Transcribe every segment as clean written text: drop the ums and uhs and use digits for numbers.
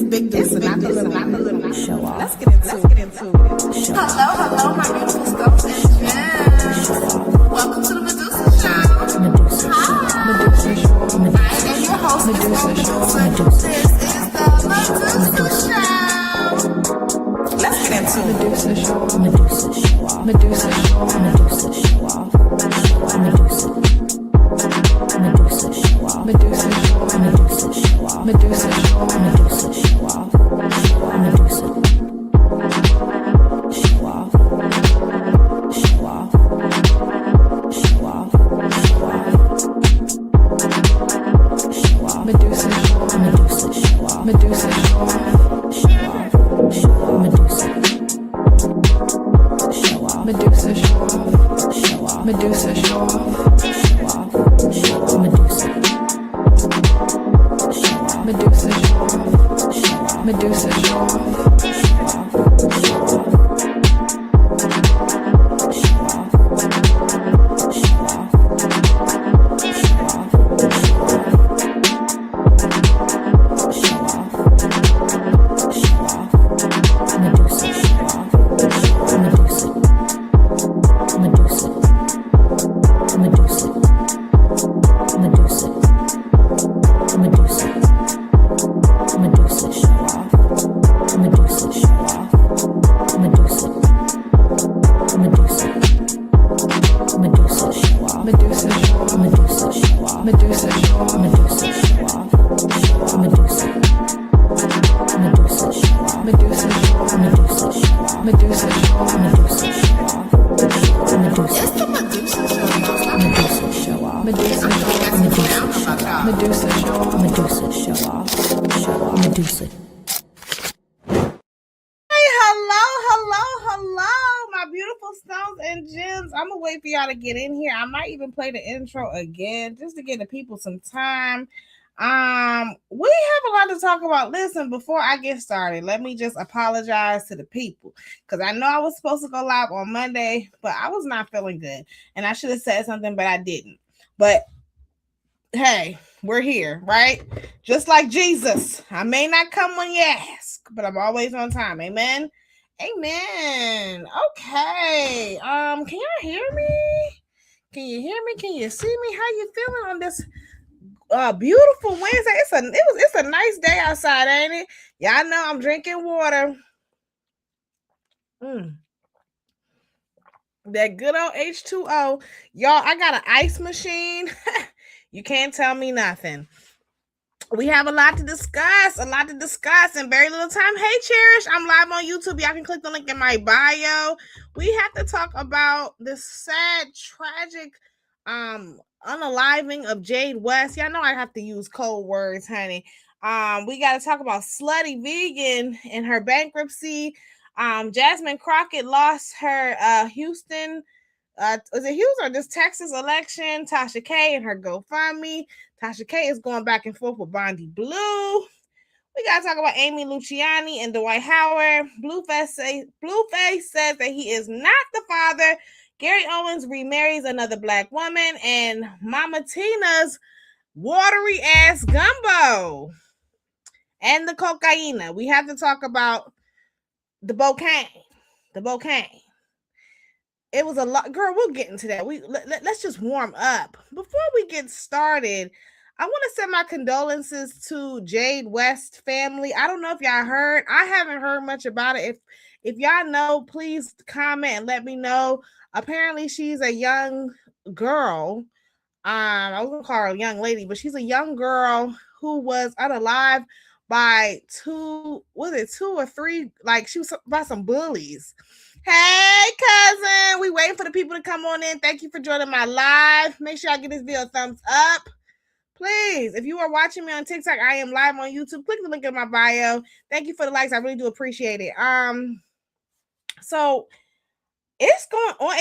big this and not the little show off. Let's get into it. Hello, my beautiful stuff and gems. Welcome to the Medusa Show. Medusa. Hi. Medusa Show. I am your host, Medusa Show. Medusa. This is the Medusa Show. Let's get into it. Medusa Show. Medusa Show off. Medusa Show. Medusa Show off. Medusa. Medusa Show off. Medusa Show. Medusa Show off. Medusa Show. Medusa Show off. Medusa. Show off. Show off. Show off. Show off. Medusa Show. Medusa Show off. Medusa Show off. Show off. Show off. Medusa. Show off. Medusa Show off. Show off. Medusa Show off. Show off. Show off. Medusa. Show off. Medusa Show off. Show off. Medusa Show off. Show off. Show off. Show off. Show off. Medusa show off. Medusa. Medusa. Medusa. Medusa. Medusa. Medusa show off. Medusa show off. Medusa. Medusa. Medusa show off. Medusa show off. Medusa show off. Medusa show off. Medusa show off. Show off. Medusa. Medusa show off. Medusa show off. Medusa show off. Medusa show off. Medusa show off. Medusa. It's the Medusa Show. Medusa show off. Medusa show off. Medusa show off. Medusa show off. Show off. Medusa. Hello, my beautiful stones and gems. I'm gonna wait for y'all to get in here. I might even play the intro again just to give the people some time. We have a lot to talk about. Listen, before I get started, let me just apologize to the people because I know I was supposed to go live on Monday, but I was not feeling good, and I should have said something, but I didn't. But hey, we're here, right? Just like Jesus. I may not come when you ask, but I'm always on time. Amen. Amen. Okay. Can y'all hear me? Can you hear me? Can you see me? How you feeling on this beautiful Wednesday? It's a nice day outside, ain't it? Y'all know I'm drinking water. That good old H2O. Y'all, I got an ice machine. You can't tell me nothing. We have a lot to discuss, and very little time. Hey, Cherish, I'm live on YouTube. Y'all can click the link in my bio. We have to talk about this sad, tragic unaliving of Jade West. Y'all know I have to use cold words, honey. We got to talk about Slutty Vegan and her bankruptcy. Jasmine Crockett lost her Houston. Was it Houston or this Texas election? Tasha K and her GoFundMe. Tasha K is going back and forth with Bondy Blue. We got to talk about Amy Luciani and Dwight Howard. Blueface says that he is not the father. Gary Owens remarries another black woman. And Mama Tina's watery ass gumbo. And the cocaine. We have to talk about the bouquet. It was a lot, girl. We'll get into that. Let's just warm up before we get started. I want to send my condolences to Jade West family. I don't know if y'all heard. I haven't heard much about it. If y'all know, please comment and let me know. Apparently, she's a young girl. I was gonna call her a young lady, but she's a young girl who was unalive by two or three? Like she was by some bullies. Hey, cousin. We waiting for the people to come on in. Thank you for joining my live. Make sure I give this video a thumbs up. Please, if you are watching me on TikTok, I am live on YouTube. Click the link in my bio. Thank you for the likes. I really do appreciate it. So it's going on.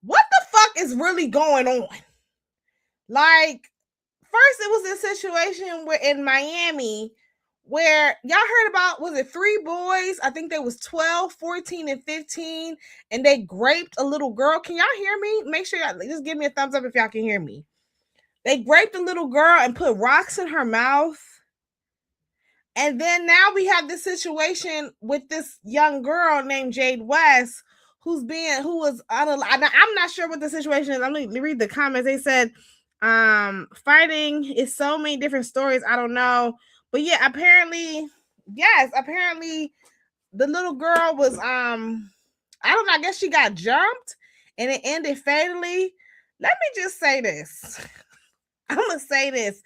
What the fuck is really going on? Like, first it was this situation where in Miami where y'all heard about, was it 3 boys? I think they was 12, 14, and 15, and they raped a little girl. Can y'all hear me? Make sure y'all just give me a thumbs up if y'all can hear me. They raped a little girl and put rocks in her mouth. And then now we have this situation with this young girl named Jade West, who was, I'm not sure what the situation is. I'm going to read the comments. They said, fighting is so many different stories. I don't know. But yeah, apparently the little girl was, I don't know, I guess she got jumped and it ended fatally. Let me just say this. I'm going to say this.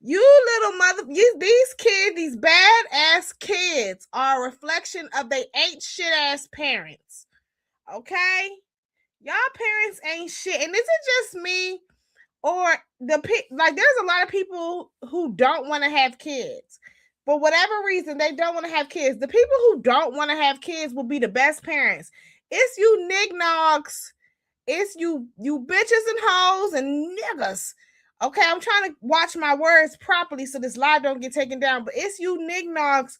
These kids, these badass kids are a reflection of they ain't shit ass parents. Okay? Y'all parents ain't shit. And is it just me or there's a lot of people who don't want to have kids. For whatever reason, they don't want to have kids. The people who don't want to have kids will be the best parents. It's you nignogs. It's you bitches and hoes and niggas. Okay, I'm trying to watch my words properly so this live don't get taken down. But it's you nignogs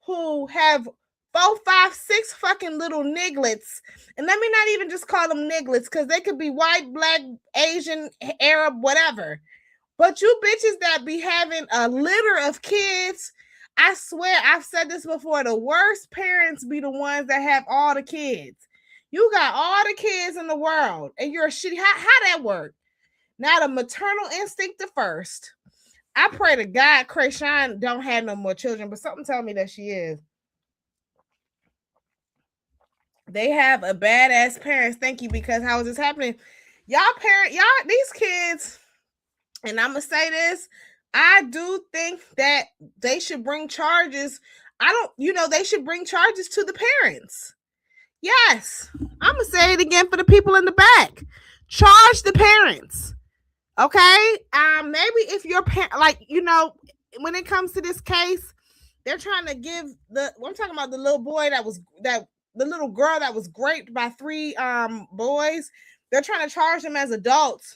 who have 4, 5, 6 fucking little nigglets. And let me not even just call them nigglets, because they could be white, black, Asian, Arab, whatever. But you bitches that be having a litter of kids, I swear, I've said this before, the worst parents be the ones that have all the kids. You got all the kids in the world, and you're a shitty. How that work? Now the maternal instinct the first. I pray to God Krayshawn don't have no more children, but something tell me that she is. They have a badass parents. Thank you, because how is this happening? These kids, and I'm gonna say this, I do think that they should bring charges. They should bring charges to the parents. Yes, I'm gonna say it again for the people in the back. Charge the parents. Okay, maybe if your parent, when it comes to this case, they're trying to give I'm talking about the little boy the little girl that was raped by 3 boys. They're trying to charge them as adults.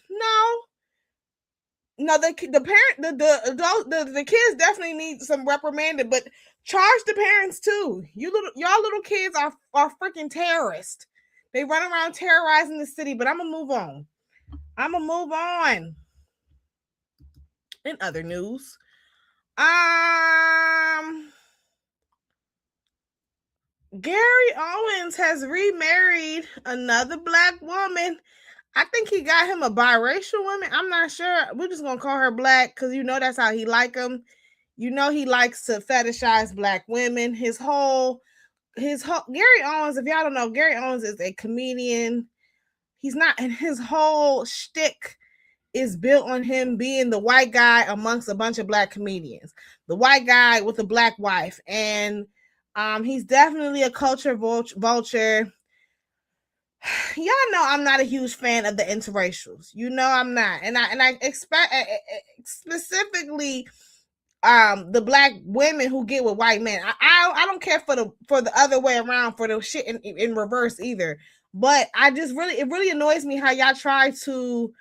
No, the parent, the adult, the kids definitely need some reprimanded, but charge the parents too. Y'all little kids are freaking terrorists. They run around terrorizing the city. But I'm gonna move on. In other news, Gary Owens has remarried another black woman. I think he got him a biracial woman. I'm not sure. We're just gonna call her black because that's how he like them. He likes to fetishize black women. His whole Gary Owens. If y'all don't know, Gary Owens is a comedian. He's not, and his whole shtick is built on him being the white guy amongst a bunch of black comedians, the white guy with a black wife, and he's definitely a culture vulture. Y'all know I'm not a huge fan of the interracials. I'm not, and I expect specifically the black women who get with white men. I don't care for the other way around, for the shit in reverse either. But it really annoys me how y'all try to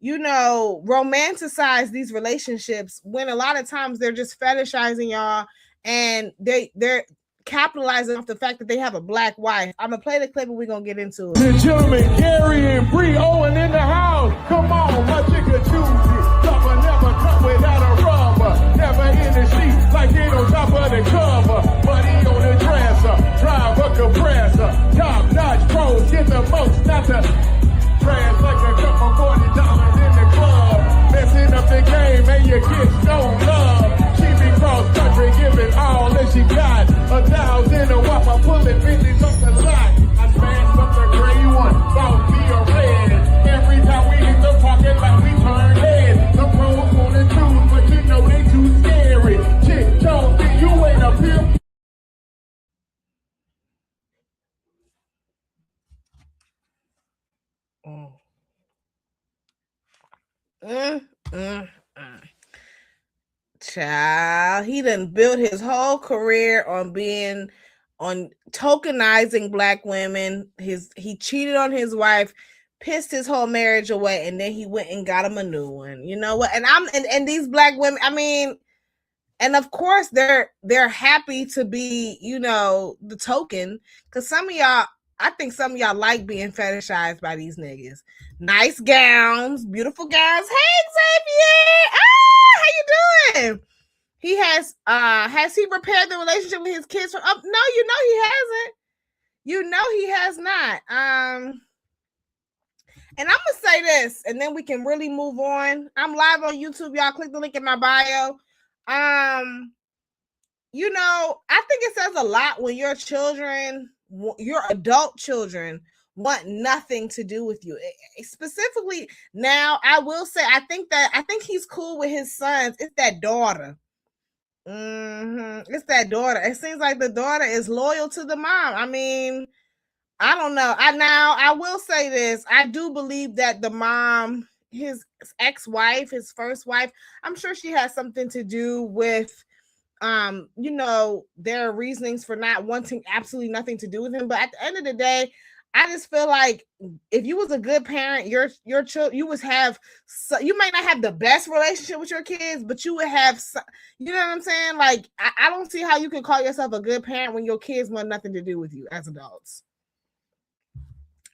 romanticize these relationships when a lot of times they're just fetishizing y'all, and they're capitalizing off the fact that they have a black wife. I'm gonna play the clip and we're gonna get into it. The gentlemen, Gary and Bree Owen in the house. Come on, my chicken choosy. Supper never come without a rubber. Never in the sheet like it on top of the cover. Money on the dresser, drive a compressor. Top notch pros get the most, not the trash like a couple $40 in the club. Messing up the game and you get no love. She be cross country, giving all that she got. 1,000 a whop, I pull it 50 off the lot. I smashed up the gray one, bought me a red. Every time we hit the parking lot, we turn heads. The pros wanna choose, but they too scary. Chick Jones, you ain't a pimp. Child, he done built his whole career on tokenizing black women. He cheated on his wife, pissed his whole marriage away, and then he went and got him a new one. You know what? And these black women, and of course they're happy to be, the token, because I think some of y'all like being fetishized by these niggas. Nice gowns, beautiful gowns. Hey, Xavier! How you doing? Has he repaired the relationship with his kids from up? No, he hasn't. He has not. And I'm gonna say this, and then we can really move on. I'm live on YouTube, y'all. Click the link in my bio. I think it says a lot when your adult children want nothing to do with you. Specifically, now I will say I think he's cool with his sons. It's that daughter. It's that daughter. It seems like the daughter is loyal to the mom. I mean, I don't know. I will say this. I do believe that the mom, his ex-wife, his first wife, I'm sure she has something to do with their reasonings for not wanting absolutely nothing to do with him. But at the end of the day, I just feel like if you was a good parent, your child, you might not have the best relationship with your kids, but you would have, you know what I'm saying? Like, I don't see how you can call yourself a good parent when your kids want nothing to do with you as adults.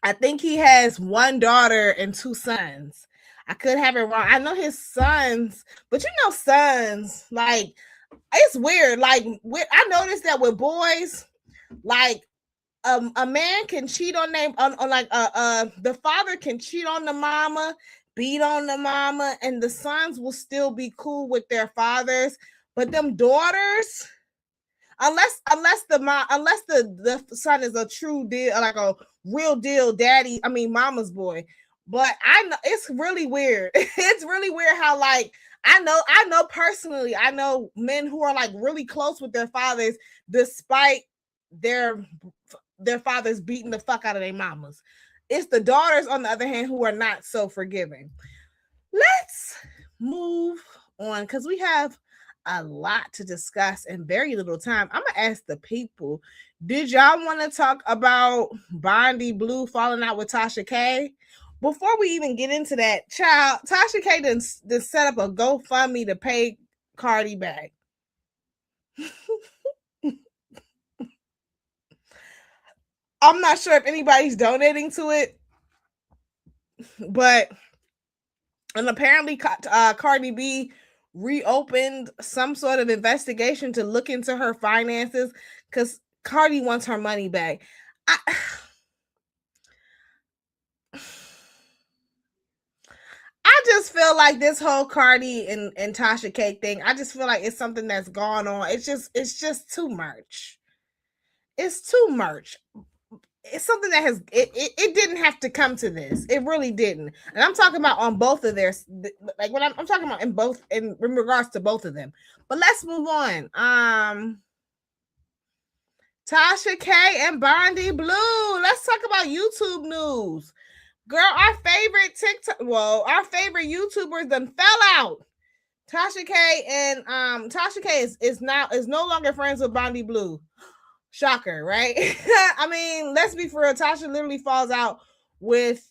I think he has one daughter and two sons. I could have it wrong. I know his sons, but sons, like, it's weird. Like, I noticed that with boys, like, a man can cheat on the father can cheat on the mama, beat on the mama, and the sons will still be cool with their fathers. But them daughters, unless the son is a true deal, like a real deal daddy, I mean mama's boy. But I know it's really weird. It's really weird how, like, I know personally, I know men who are like really close with their fathers, despite their fathers beating the fuck out of their mamas. It's the daughters, on the other hand, who are not so forgiving. Let's move on because we have a lot to discuss and very little time. I'm gonna ask the people, did y'all want to talk about Bondy Blue falling out with Tasha K? Before we even get into that, child, Tasha K done set up a GoFundMe to pay Cardi back. I'm not sure if anybody's donating to it, and apparently Cardi B reopened some sort of investigation to look into her finances because Cardi wants her money back. I just feel like this whole Cardi and Tasha K thing, I just feel like it's something that's gone on. It's just too much. It's too much. It's something that it didn't have to come to this. It really didn't. And I'm talking about on both of their, like, what I'm talking about in regards to both of them. But let's move on. Tasha K and Bondy Blue. Let's talk about YouTube news. Girl, our favorite YouTubers done fell out. Tasha K is no longer friends with Bondy Blue. Shocker, right? I mean, let's be for real. Tasha literally falls out with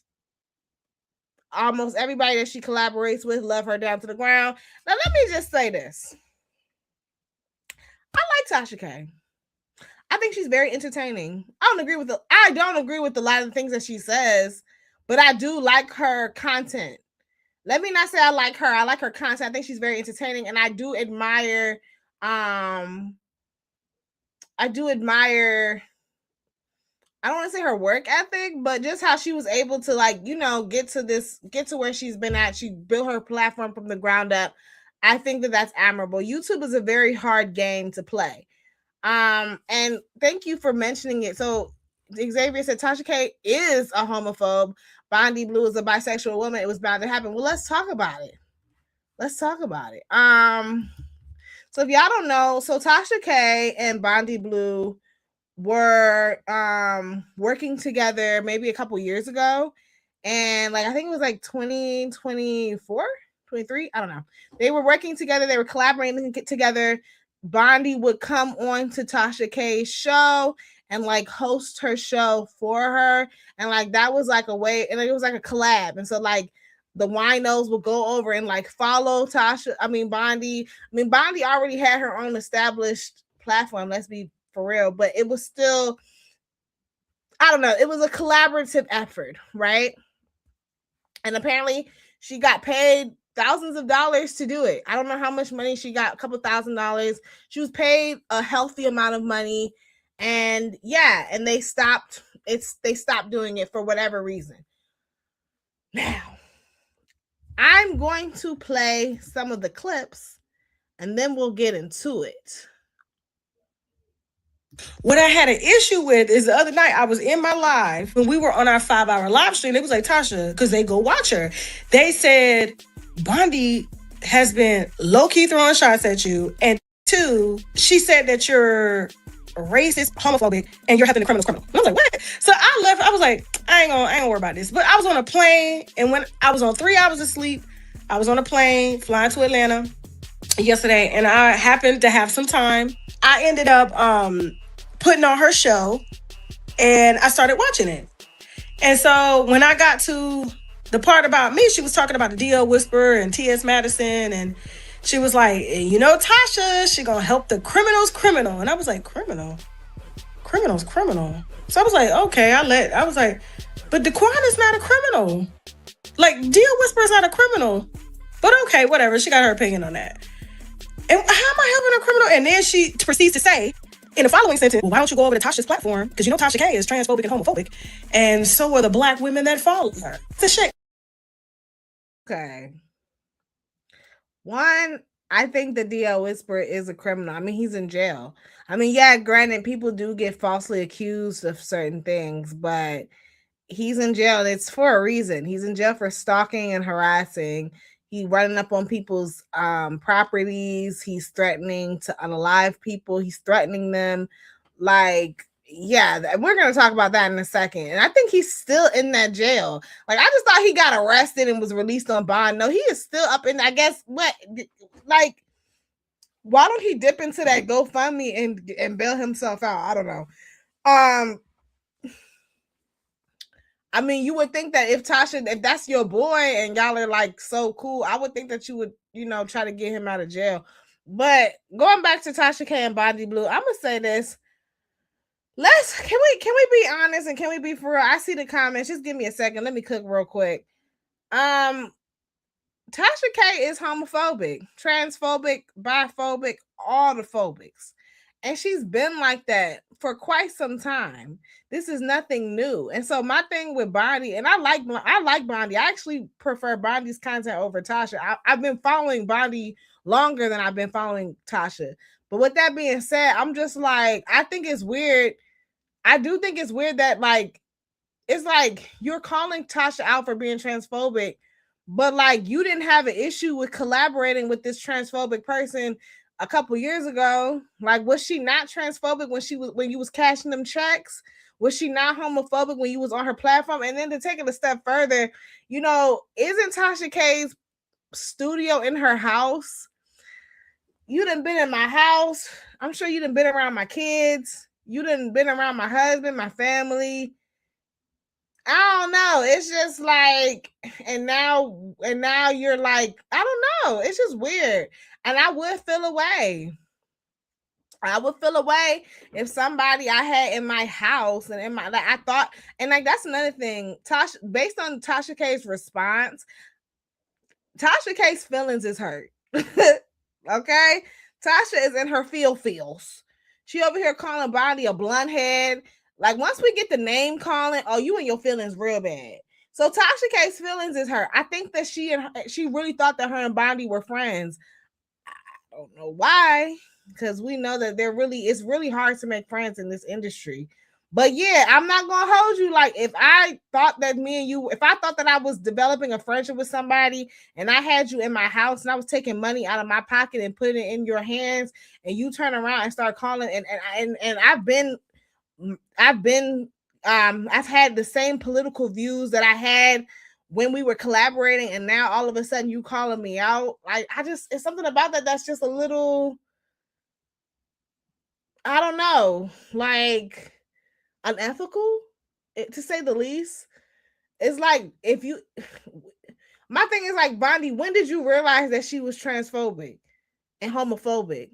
almost everybody that she collaborates with. Love her down to the ground. Now, let me just say this. I like Tasha K. I think she's very entertaining. I don't agree with a lot of the things that she says, but I do like her content. Let me not say I like her. I like her content. I think she's very entertaining, and I do admire I don't want to say her work ethic, but just how she was able to, like, get to where she's been at. She built her platform from the ground up. I think that that's admirable. YouTube is a very hard game to play. And thank you for mentioning it. So Xavier said Tasha K is a homophobe. Bondy Blue is a bisexual woman. It was bound to happen. Well, let's talk about it. So if y'all don't know, so Tasha K and Bondy Blue were working together maybe a couple years ago, and like I think it was like 2024, 23, I don't know. They were working together, they were collaborating together. Bondy would come on to Tasha K's show and like host her show for her, and like that was like a way, and it was like a collab, and so like the winos will go over and like follow Bondy. Bondy already had her own established platform, let's be for real, but it was still, I don't know, it was a collaborative effort, right? And apparently she got paid thousands of dollars to do it. I don't know how much money she got, a couple $1,000s. She was paid a healthy amount of money, and yeah, and they stopped doing it for whatever reason. Now, I'm going to play some of the clips and then we'll get into it. What I had an issue with is the other night I was in my live when we were on our 5-hour live stream. It was like, Tasha, because they go watch her. They said Bondy has been low-key throwing shots at you. And 2, she said that you're racist, homophobic, and you're helping the criminals criminal. And I was like, what? So I left. I was like, I ain't gonna worry about this. But I was on a plane, and when I was on 3 hours of sleep, I was on a plane flying to Atlanta yesterday, and I happened to have some time. I ended up putting on her show, and I started watching it. And so when I got to the part about me, she was talking about the D.L. Whisperer and T.S. Madison, and she was like, you know, Tasha, she gonna help the criminals criminal. And I was like, criminal? Criminals criminal. So I was like, okay, I was like, but Daquan is not a criminal. Like, D.L. Whisperer is not a criminal. But okay, whatever. She got her opinion on that. And how am I helping a criminal? And then she proceeds to say, in the following sentence, well, why don't you go over to Tasha's platform? Because you know Tasha K is transphobic and homophobic. And so are the black women that follow her. It's a shit. Okay. One, I think the D.L. Whisperer is a criminal. I mean, he's in jail. I mean, yeah, granted, people do get falsely accused of certain things, but he's in jail. And it's for a reason. He's in jail for stalking and harassing. He's running up on people's properties. He's threatening to unalive people. He's threatening them. Like, yeah, we're going to talk about that in a second. And I think he's still in that jail. Like, I just thought he got arrested and was released on bond. No, he is still up in, I guess, what? Like, why don't he dip into that GoFundMe and bail himself out? I don't know. I mean, you would think that if that's your boy and y'all are like so cool, I would think that you would, you know, try to get him out of jail. But going back to Tasha K and Bondy Blue, I'm gonna say this. Can we be honest and can we be for real? I see the comments. Just give me a second. Let me cook real quick. Tasha K is homophobic, transphobic, biphobic, all the phobics. And she's been like that for quite some time. This is nothing new. And so my thing with Bondy, and I like Bondy. I actually prefer Bondy's content over Tasha. I've been following Bondy longer than I've been following Tasha. But with that being said, I'm just like, I think it's weird. I do think it's weird that like, it's like you're calling Tasha out for being transphobic, but like you didn't have an issue with collaborating with this transphobic person a couple years ago. Like, was she not transphobic when you was cashing them checks? Was she not homophobic when you was on her platform? And then to take it a step further, you know, isn't Tasha K's studio in her house? You done been in my house. I'm sure you done been around my kids. You done been around my husband, my family. I don't know. It's just like, and now you're like, I don't know. It's just weird. And I would feel away. I would feel away if somebody I had in my house and in my, like, I thought, and like, that's another thing. Tasha, based on Tasha K's response, Tasha K's feelings is hurt. Okay. Tasha is in her feels. She over here calling Bondy a blunt head. Like, once we get the name calling, oh, you and your feelings real bad. So Tasha K's feelings is hurt. I think that she really thought that her and Bondy were friends. I don't know why, because we know that it's really hard to make friends in this industry. But yeah, I'm not gonna hold you. Like, if I thought that I was developing a friendship with somebody and I had you in my house and I was taking money out of my pocket and putting it in your hands, and you turn around and start calling, and I've had the same political views that I had when we were collaborating, and now all of a sudden you calling me out. Like, it's something about that that's just a little, I don't know, like unethical, to say the least. It's like, my thing is like, Bondy, when did you realize that she was transphobic and homophobic?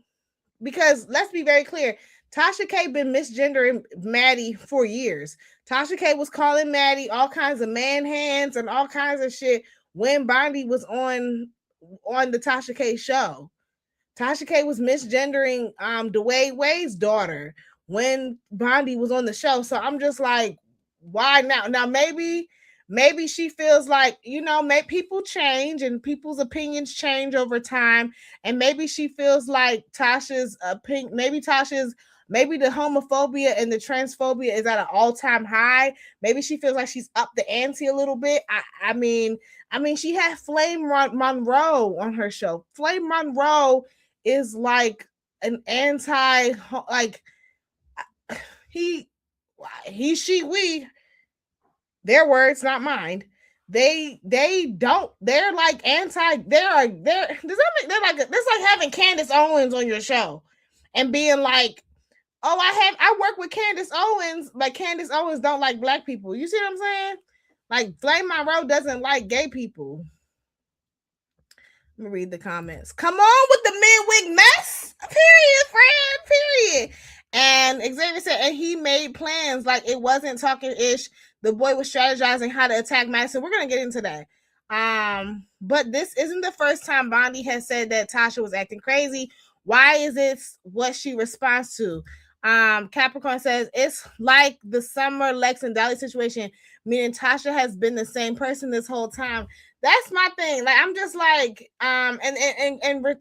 Because let's be very clear, Tasha K been misgendering Maddie for years. Tasha K was calling Maddie all kinds of man hands and all kinds of shit when Bondy was on on the Tasha K show. Tasha K was misgendering Dwayne Wade's daughter when Bondy was on the show. So I'm just like, why now? Now maybe she feels like, you know, people change and people's opinions change over time, and maybe she feels like Tasha's opinion, maybe the homophobia and the transphobia is at an all-time high. Maybe she feels like she's up the ante a little bit. I mean, she had Flame Monroe on her show. Flame Monroe is like an anti, like he, she, we, their words, not mine. They're like anti, does that make, that's like having Candace Owens on your show and being like, oh, I work with Candace Owens, but Candace Owens don't like black people. You see what I'm saying? Like Flame Monroe doesn't like gay people. Let me read the comments. Come on with the midweek mess. Period, friend. Period. And Xavier said, and he made plans like it wasn't talking ish. The boy was strategizing how to attack Madison. We're gonna get into that. But this isn't the first time Bondy has said that Tasha was acting crazy. Why is it what she responds to? Capricorn says it's like the Summer Lex and Dolly situation, meaning Tasha has been the same person this whole time. That's my thing. Like, I'm just like, and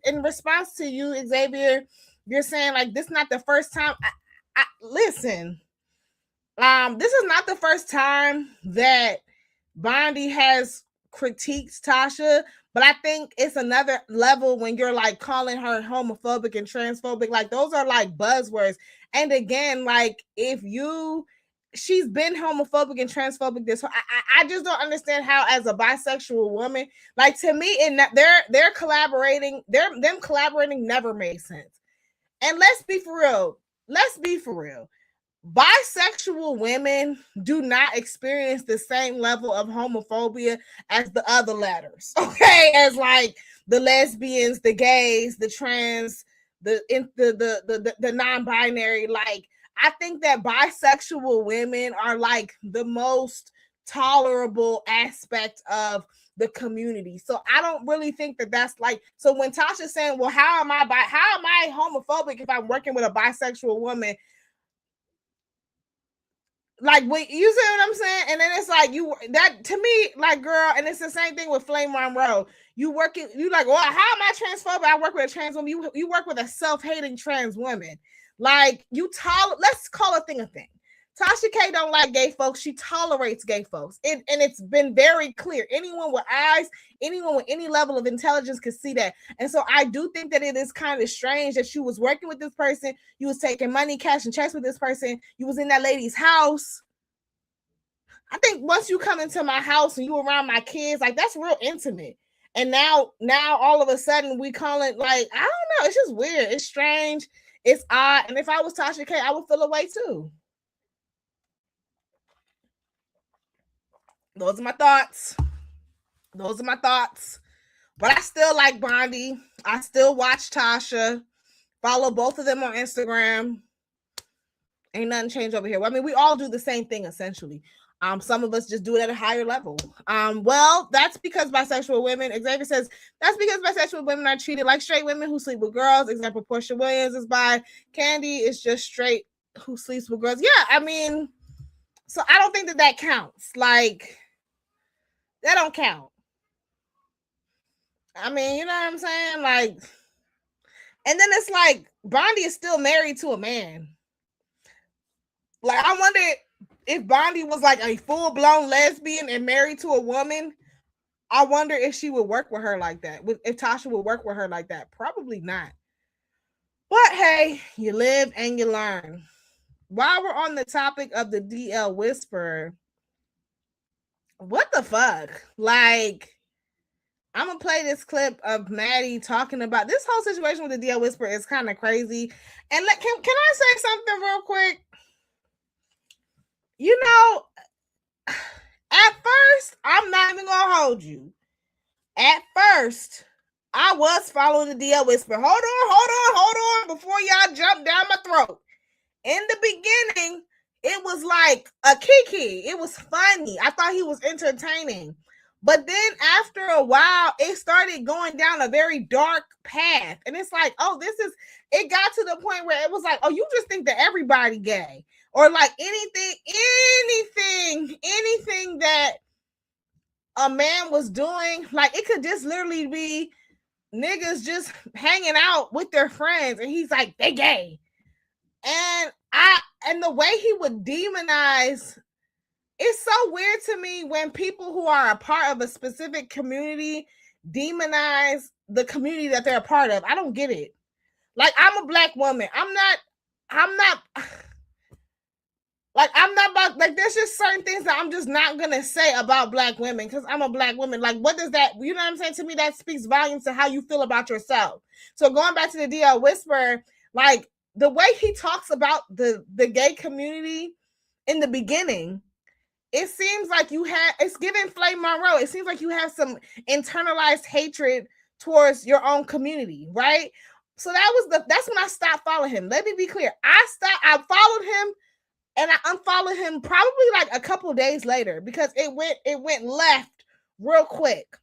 in response to you, Xavier, you're saying like this is not the first time. Listen, this is not the first time that Bondy has critiqued Tasha, but I think it's another level when you're like calling her homophobic and transphobic. Like those are like buzzwords. And again, like she's been homophobic and transphobic this whole, I just don't understand how as a bisexual woman, like to me, they're collaborating, them collaborating never made sense. And let's be for real. Bisexual women do not experience the same level of homophobia as the other letters, okay? As like the lesbians, the gays, the trans, the non-binary. Like, I think that bisexual women are like the most tolerable aspect of the community. So I don't really think that that's like, so when Tasha's saying, well, how am I homophobic if I'm working with a bisexual woman? Like, wait, you see what I'm saying? And then it's like that to me, like, girl, and it's the same thing with Flame Monroe. You like, well, how am I transphobic? I work with a trans woman. You work with a self-hating trans woman. Like, let's call a thing a thing. Tasha K don't like gay folks. She tolerates gay folks. And it's been very clear. Anyone with eyes, anyone with any level of intelligence can see that. And so I do think that it is kind of strange that you was working with this person. You was taking money, cash, and checks with this person. You was in that lady's house. I think once you come into my house and you around my kids, like that's real intimate. And now all of a sudden we call it like, I don't know. It's just weird. It's strange. It's odd. And if I was Tasha K, I would feel away too. Those are my thoughts. But I still like Bondy. I still watch Tasha. Follow both of them on Instagram. Ain't nothing changed over here. Well, I mean, we all do the same thing essentially. Some of us just do it at a higher level. Well, that's because bisexual women, Xavier says, that's because bisexual women are treated like straight women who sleep with girls. Example, Portia Williams is bi. Candy is just straight who sleeps with girls. Yeah, I mean, so I don't think that counts. Like, that don't count. I mean, you know what I'm saying? Like, and then it's like, Bondy is still married to a man. Like, I wonder if Bondy was like a full-blown lesbian and married to a woman, I wonder if she would work with her like that. If Tasha would work with her like that. Probably not. But hey, you live and you learn. While we're on the topic of the DL Whisperer, what the fuck? Like, I'm gonna play this clip of Maddie talking about this whole situation with the DL Whisperer is kind of crazy. And can I say something real quick? You know, at first, I'm not even gonna hold you. At first, I was following the DL Whisperer. Hold on, before y'all jump down my throat. In the beginning, it was like a kiki. It was funny. I thought he was entertaining. But then after a while, it started going down a very dark path. And it's like, oh, it got to the point where it was like, oh, you just think that everybody gay. Or like anything that a man was doing, like it could just literally be niggas just hanging out with their friends. And he's like, they gay. And the way he would demonize, it's so weird to me when people who are a part of a specific community demonize the community that they're a part of. I don't get it. Like, I'm a black woman. I'm not about, like, there's just certain things that I'm just not gonna say about black women because I'm a black woman. Like, what does that, you know what I'm saying? To me, that speaks volumes to how you feel about yourself. So going back to the DL Whisperer, like the way he talks about the gay community in the beginning, it seems like it's giving Flame Monroe. It seems like you have some internalized hatred towards your own community, right? So that's when I stopped following him. Let me be clear. I followed him and I unfollowed him probably like a couple of days later because it went left real quick.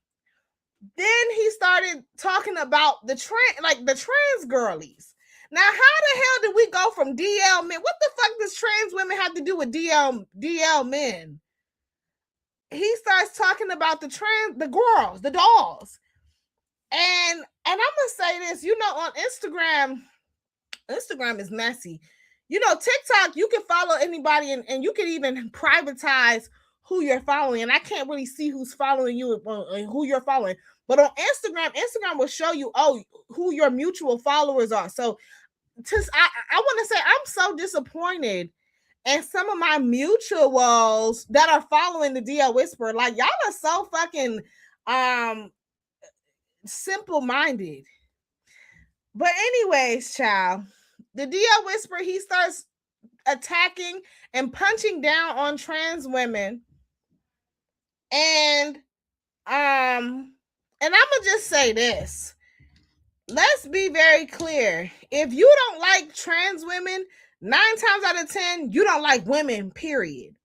Then he started talking about the trans girlies. Now, how the hell did we go from DL men? What the fuck does trans women have to do with DL men? He starts talking about the girls, the dolls. And I'm gonna say this, on Instagram is messy. TikTok, you can follow anybody and you can even privatize who you're following. And I can't really see who's following you and who you're following. But on Instagram will show you, who your mutual followers are. So I want to say I'm so disappointed in some of my mutuals that are following the DL Whisperer. Like, y'all are so fucking simple-minded. But anyways, child, the DL Whisperer, he starts attacking and punching down on trans women. And I'm gonna just say this. Let's be very clear. If you don't like trans women, 9 times out of 10, you don't like women, period.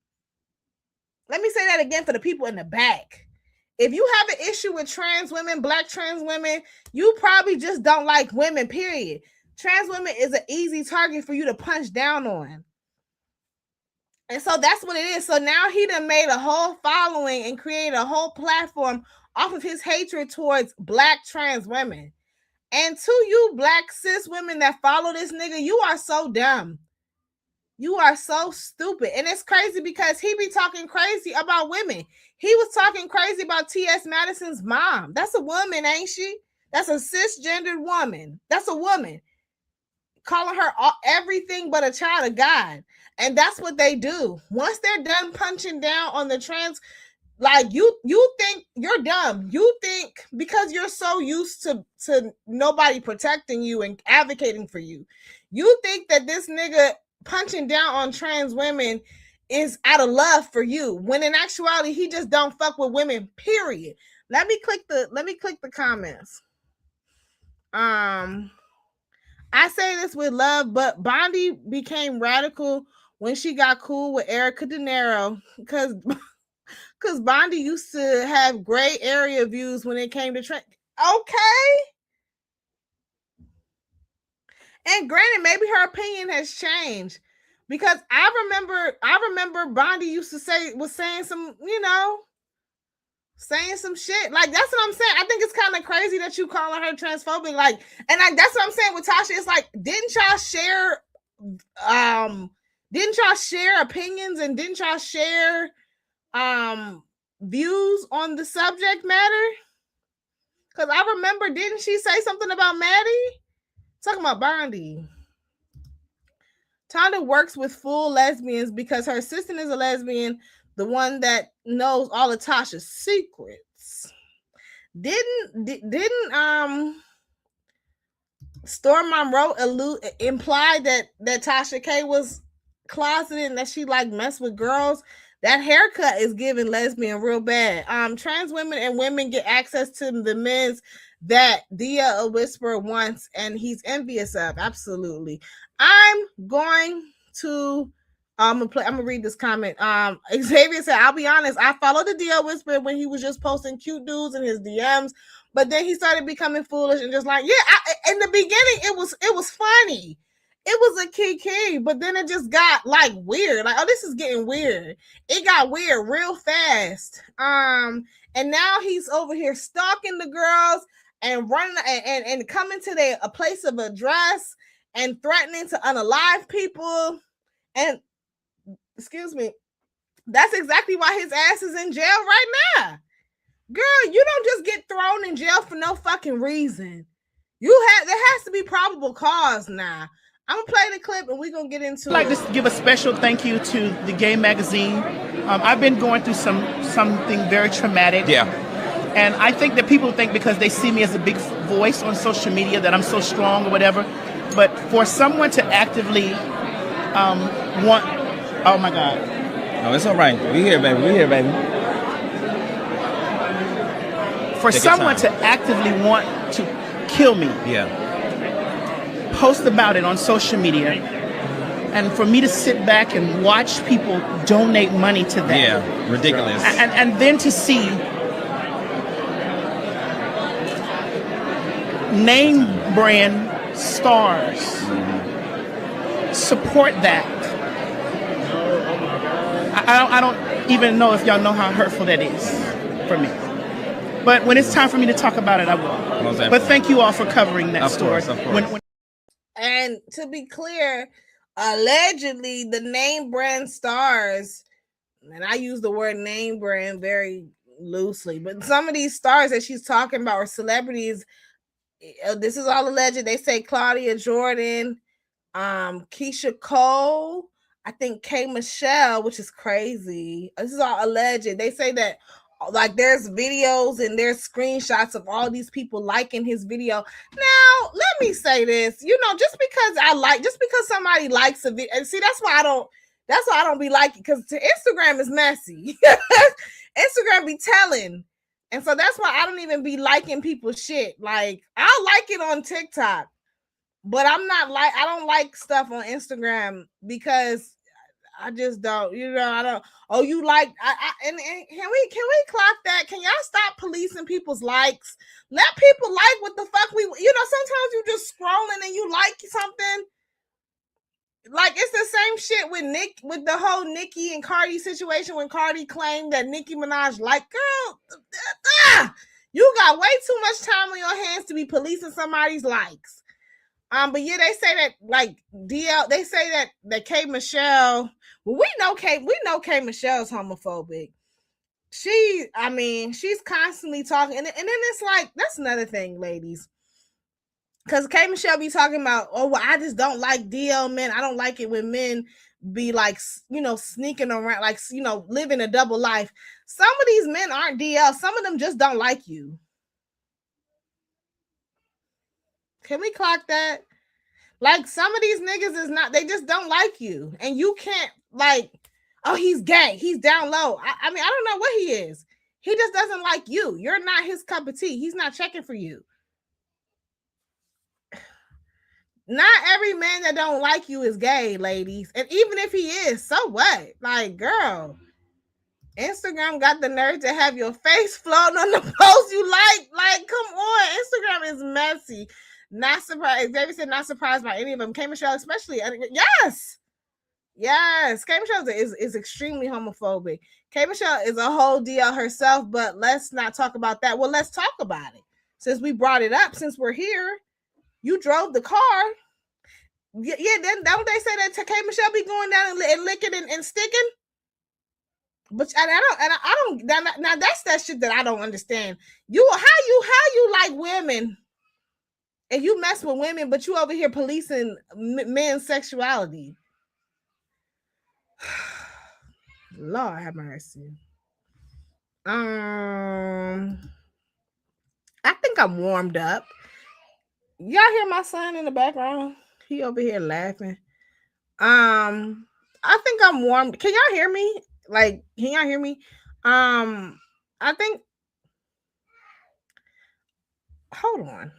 Let me say that again for the people in the back. If you have an issue with trans women, black trans women, you probably just don't like women, period. Trans women is an easy target for you to punch down on. And so that's what it is. So now he done made a whole following and created a whole platform off of his hatred towards black trans women. And to you black cis women that follow this nigga, you are so dumb. You are so stupid. And it's crazy because he be talking crazy about women. He was talking crazy about T.S. Madison's mom. That's a woman, ain't she? That's a cisgendered woman. That's a woman. Calling her everything but a child of God. And that's what they do. Once they're done punching down on the trans, like you think you're dumb. You think because you're so used to nobody protecting you and advocating for you, you think that this nigga punching down on trans women is out of love for you, when in actuality he just don't fuck with women, period. Let me click the comments. I say this with love, but Bondy became radical when she got cool with Erica De Niro because Bondy used to have gray area views when it came to trans. Okay. And granted, maybe her opinion has changed because I remember Bondy used to saying some shit. Like, that's what I'm saying. I think it's kind of crazy that you calling her transphobic. Like, and that's what I'm saying with Tasha. It's like, didn't y'all share opinions and didn't y'all share views on the subject matter? Because I remember, didn't she say something about Maddie? Talking about Bondy. Tonda works with full lesbians because her assistant is a lesbian, the one that knows all of Tasha's secrets. Didn't Storm Monroe imply that Tasha K was closeted and that she like mess with girls? That haircut is giving lesbian real bad. Trans women and women get access to the men's that Dia a Whisperer wants and he's envious of. Absolutely. I'm going to I'm gonna read this comment. Xavier said, "I'll be honest. I followed the DL Whisperer when he was just posting cute dudes in his DMs, but then he started becoming foolish and just like, yeah. In the beginning, it was funny. It was a kiki, but then it just got like weird. Like, oh, this is getting weird. It got weird real fast. And now he's over here stalking the girls and running and coming to a place of address and threatening to unalive people and." Excuse me. That's exactly why his ass is in jail right now. Girl, you don't just get thrown in jail for no fucking reason. There has to be probable cause now. I'm gonna play the clip and we're gonna get into I'd like to give a special thank you to the Gay Magazine. I've been going through something very traumatic. Yeah. And I think that people think because they see me as a big voice on social media that I'm so strong or whatever. But for someone to actively want... Oh my God. Oh, it's all right. We here, baby. We here, baby. For someone to actively want to kill me. Yeah. Post about it on social media. And for me to sit back and watch people donate money to that. Yeah, ridiculous. And then to see name brand stars support that. I don't even know if y'all know how hurtful that is for me. But when it's time for me to talk about it, I will. But thank you all for covering that story. Of course. And to be clear, allegedly the name brand stars, and I use the word name brand very loosely, but some of these stars that she's talking about are celebrities. This is all alleged. They say Claudia Jordan, Keisha Cole, I think K. Michelle, which is crazy. This is all alleged. They say that like there's videos and there's screenshots of all these people liking his video. Now, let me say this, just because somebody likes a video, and see, that's why I don't be liking, because Instagram is messy. Instagram be telling. And so that's why I don't even be liking people's shit. Like, I'll like it on TikTok, but I don't like stuff on Instagram because I just don't, I don't. Oh, you like? And can we clock that? Can y'all stop policing people's likes? Let people like what the fuck sometimes you just scrolling and you like something. Like, it's the same shit with the whole Nicki and Cardi situation when Cardi claimed that Nicki Minaj girl, you got way too much time on your hands to be policing somebody's likes. But yeah, they say that like DL, they say that K. Michelle, well, we know K. Michelle's homophobic. She's constantly talking, and then it's like, that's another thing, ladies. Because K. Michelle be talking about, oh, well, I just don't like DL men. I don't like it when men be like, sneaking around, like, living a double life. Some of these men aren't DL. Some of them just don't like you. Can we clock that? Like, some of these niggas is not, they just don't like you. And you can't, like, oh, he's gay. He's down low. I mean, I don't know what he is. He just doesn't like you. You're not his cup of tea. He's not checking for you. Not every man that don't like you is gay, ladies. And even if he is, so what? Like, girl, Instagram got the nerve to have your face floating on the post you like. Like, come on. Instagram is messy. Not surprised. David said not surprised by any of them. K. Michelle especially. Yes. K. Michelle is extremely homophobic. K. Michelle is a whole deal herself, but let's not talk about that. Well, let's talk about it. Since we brought it up, since we're here. You drove the car. Yeah, then don't they say that K. Michelle be going down and licking and sticking? But I don't. Now that's that shit that I don't understand. How you like women and you mess with women, but you over here policing men's sexuality. Lord have mercy. I think I'm warmed up. Y'all hear my son in the background? He over here laughing. I think I'm warm. Can y'all hear me? Like, can y'all hear me? I think. Hold on.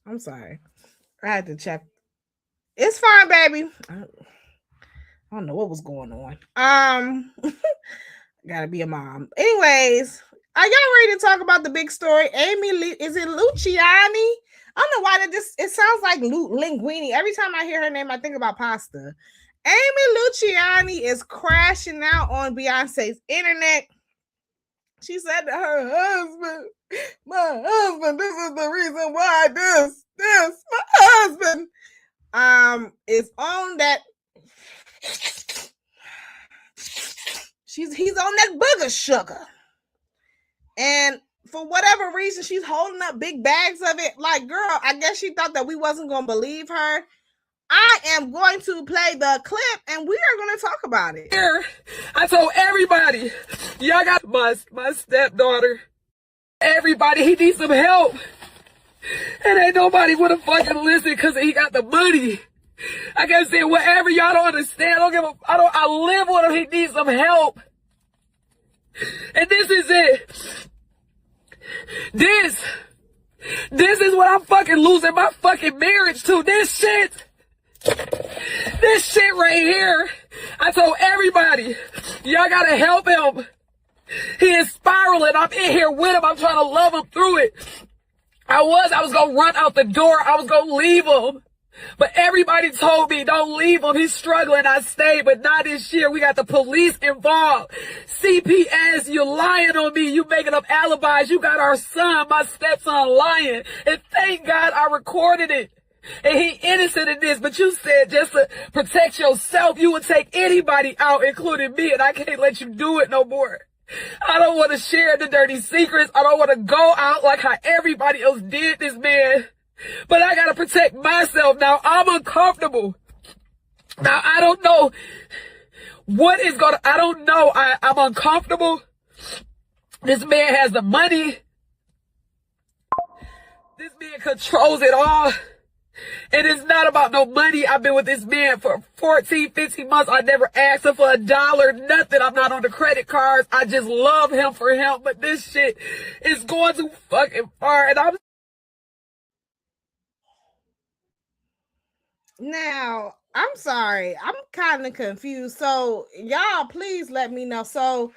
I'm sorry. I had to check. It's fine, baby. I don't know what was going on. Gotta be a mom. Anyways, are y'all ready to talk about the big story? Is it Luciani? I don't know why it sounds like linguine. Every time I hear her name, I think about pasta. Amy Luciani is crashing out on Beyonce's internet. She said to her husband, my husband, this is the reason why my husband is on that. He's on that booger sugar. And for whatever reason, she's holding up big bags of it. Like, girl, I guess she thought that we wasn't going to believe her. I am going to play the clip and we are going to talk about it. Here, I told everybody, y'all got my stepdaughter. Everybody, he needs some help. And ain't nobody want to fucking listen because he got the money. I kept saying, whatever y'all don't understand, I live with him, he needs some help. And this is it. This is what I'm fucking losing my fucking marriage to. This shit right here. I told everybody, y'all gotta help him. He is spiraling. I'm in here with him. I'm trying to love him through it. I was gonna run out the door. I was gonna leave him. But everybody told me, don't leave him. He's struggling. I stayed, but not this year. We got the police involved. CPS, you're lying on me. You making up alibis. You got our son, my stepson, lying. And thank God I recorded it. And he innocent in this, but you said just to protect yourself, you would take anybody out, including me, and I can't let you do it no more. I don't want to share the dirty secrets. I don't want to go out like how everybody else did this, man. But I gotta protect myself now. I'm uncomfortable. Now, I don't know what is gonna, I don't know. I'm uncomfortable. This man has the money. This man controls it all. And it's not about no money. I've been with this man for 14, 15 months. I never asked him for $1, nothing. I'm not on the credit cards. I just love him for him. But this shit is going too fucking far. And Now, I'm sorry. I'm kind of confused. So, y'all, please let me know. So,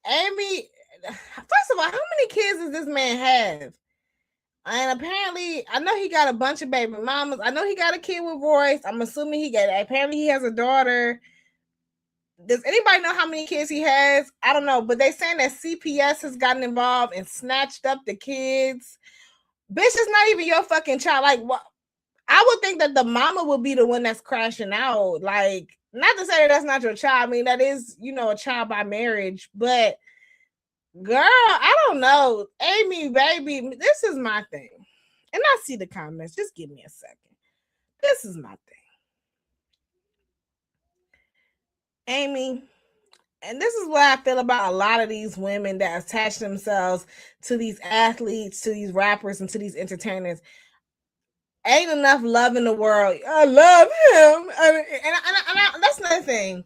Amy, first of all, how many kids does this man have? And apparently, I know he got a bunch of baby mamas. I know he got a kid with Royce. I'm assuming apparently he has a daughter. Does anybody know how many kids he has? I don't know, but they saying that CPS has gotten involved and snatched up the kids. Bitch, it's not even your fucking child. Like, what? I would think that the mama would be the one that's crashing out. Like, not to say that that's not your child. I mean, that is, a child by marriage. But, girl, I don't know. Amy, baby, this is my thing. And I see the comments. Just give me a second. This is my thing. Amy, and this is what I feel about a lot of these women that attach themselves to these athletes, to these rappers, and to these entertainers. Ain't enough love in the world. I love him. And that's another thing.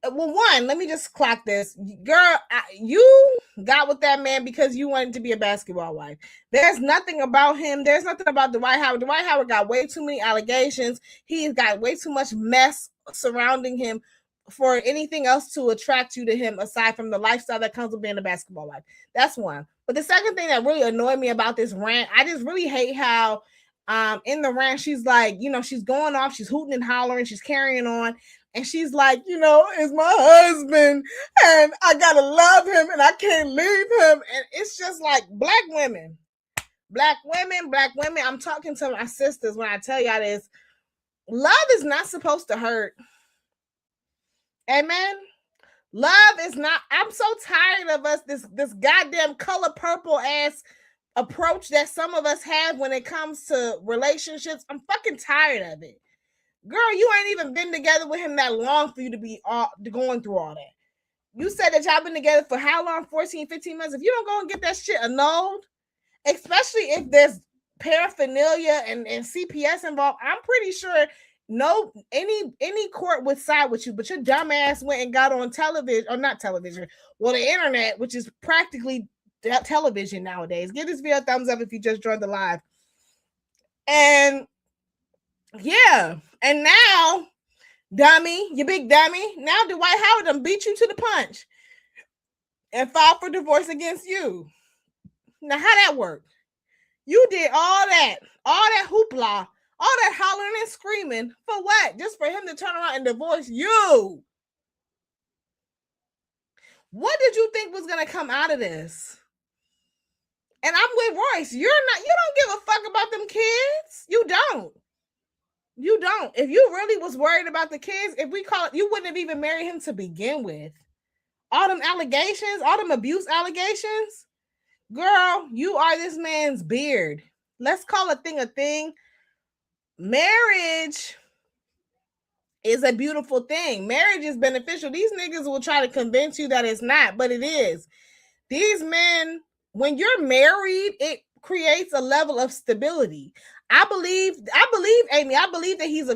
Well, one, let me just clock this. Girl, you got with that man because you wanted to be a basketball wife. There's nothing about him. There's nothing about Dwight Howard. Dwight Howard got way too many allegations. He's got way too much mess surrounding him for anything else to attract you to him aside from the lifestyle that comes with being a basketball wife. That's one. But the second thing that really annoyed me about this rant, I just really hate how in the rant, she's like, she's going off, she's hooting and hollering, she's carrying on, and she's like, it's my husband, and I gotta love him, and I can't leave him, and it's just like black women, I'm talking to my sisters when I tell y'all this, love is not supposed to hurt, amen? Love is not, I'm so tired of us, this goddamn color purple ass approach that some of us have when it comes to relationships. I'm fucking tired of it. Girl, you ain't even been together with him that long for you to be going through all that. You said that y'all been together for how long? 14, 15 months. If you don't go and get that shit annulled, especially if there's paraphernalia and CPS involved, I'm pretty sure any court would side with you, but your dumb ass went and got on television, or not television, well, the internet, which is practically television nowadays. Give this video a thumbs up if you just joined the live. And yeah, and now, dummy, you big dummy, now Dwight Howard done beat you to the punch and filed for divorce against you. Now, how that work? You did all that hoopla, all that hollering and screaming for what? Just for him to turn around and divorce you. What did you think was gonna come out of this? And I'm with Royce. You don't give a fuck about them kids. You don't. If you really was worried about the kids, if we call it, you wouldn't have even married him to begin with. All them allegations, all them abuse allegations. Girl, you are this man's beard. Let's call a thing a thing. Marriage is a beautiful thing. Marriage is beneficial. These niggas will try to convince you that it's not, but it is. These men, when you're married, it creates a level of stability. I believe, Amy, I believe that he's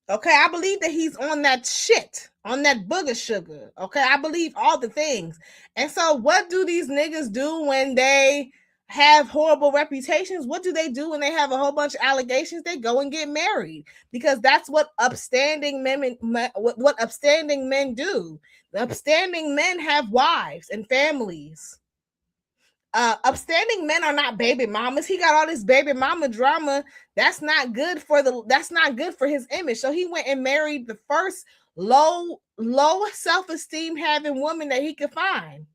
okay. I believe that he's on that shit, on that booger sugar. Okay. I believe all the things. And so what do these niggas do when they have horrible reputations? What do they do when they have a whole bunch of allegations? They go and get married, because that's what upstanding men do. The upstanding men have wives and families. Upstanding men are not baby mamas. He got all this baby mama drama. That's not good for his image. So he went and married the first low self-esteem having woman that he could find.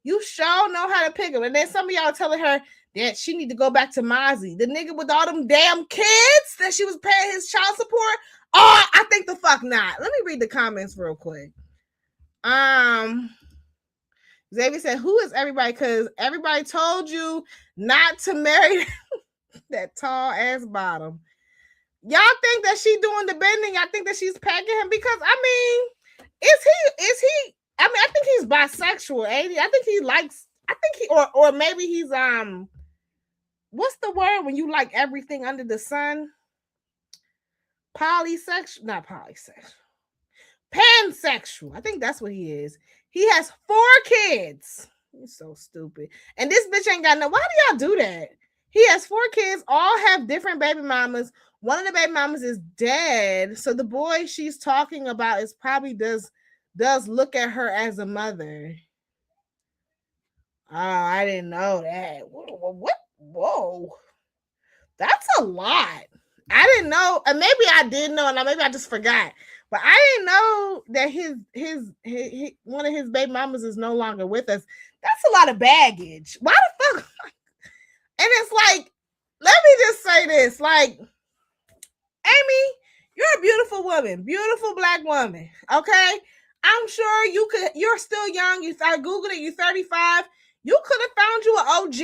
You sure know how to pick them. And then some of y'all telling her that she need to go back to Mozzie, the nigga with all them damn kids that she was paying his child support. Oh, I think the fuck not. Let me read the comments real quick. Xavier said, who is everybody? Because everybody told you not to marry that tall ass bottom. Y'all think that she doing the bending? Y'all think that she's packing him? Because I mean, is he I mean, I think he's bisexual, ain't he? I think or maybe he's what's the word when you like everything under the sun? Polysexual, not polysexual. Pansexual. I think that's what he is. He has 4 kids. He's so stupid. And this bitch ain't got no. Why do y'all do that? He has 4 kids, all have different baby mamas. One of the baby mamas is dead. So the boy she's talking about is probably does look at her as a mother. Oh, I didn't know that. What? Whoa. That's a lot. I didn't know. And maybe I did know, and maybe I just forgot. But I didn't know that his one of his baby mamas is no longer with us. That's a lot of baggage. Why the fuck? And it's like, let me just say this. Like, Amy, you're a beautiful woman, beautiful black woman. Okay. I'm sure you're still young. I Googled it. You're 35. You could have found you an OG.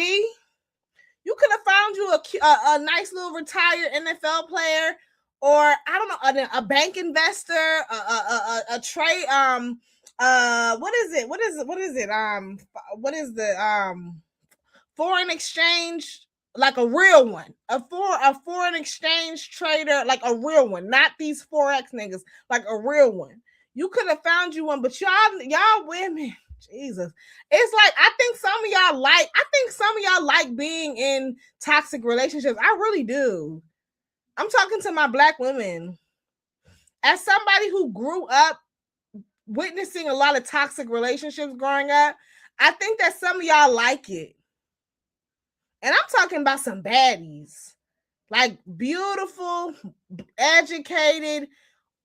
You could have found you a nice little retired NFL player, or I don't know, a bank investor, a trade. What is the foreign exchange, like a real one, a foreign exchange trader, like a real one, not these Forex niggas, like a real one. You could have found you one, but y'all women, Jesus. It's like, I think some of y'all like being in toxic relationships. I really do. I'm talking to my black women. As somebody who grew up witnessing a lot of toxic relationships growing up, I think that some of y'all like it. And I'm talking about some baddies. Like beautiful, educated,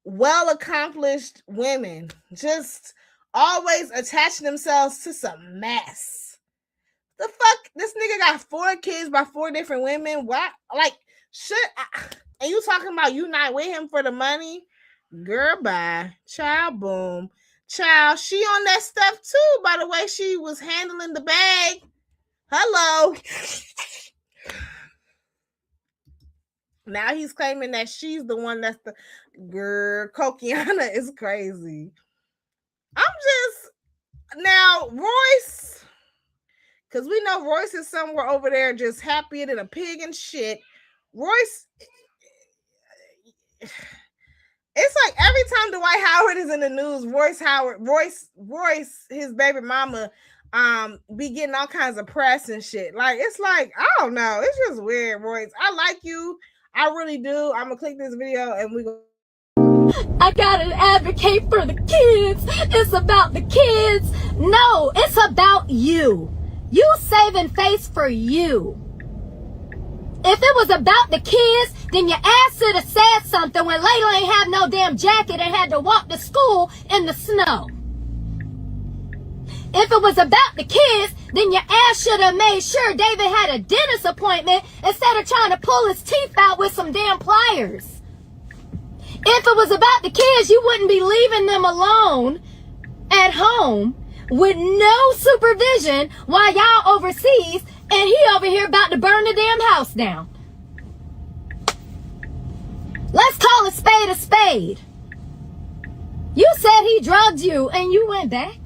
well-accomplished women. Just always attaching themselves to some mess. The fuck? This nigga got 4 kids by 4 different women. What? Like, and you talking about you not with him for the money? Girl, bye. Child, boom. Child, she on that stuff too, by the way she was handling the bag. Hello. Now he's claiming that she's the one that's the girl. Kokiana is crazy. I'm just now Royce, because we know Royce is somewhere over there just happier than a pig and shit. Royce, it's like every time Dwight Howard is in the news, Royce, his baby mama, be getting all kinds of press and shit. Like, it's like, I don't know. It's just weird, Royce. I like you. I really do. I'm gonna click this video and we go. I gotta advocate for the kids. It's about the kids. No, it's about you. You saving face for you. If it was about the kids, then your ass should have said something when Layla ain't have no damn jacket and had to walk to school in the snow. If it was about the kids, then your ass should have made sure David had a dentist appointment instead of trying to pull his teeth out with some damn pliers. If it was about the kids, you wouldn't be leaving them alone at home with no supervision while y'all overseas and he over here about to burn the damn house down. Let's call a spade a spade. You said he drugged you and you went back.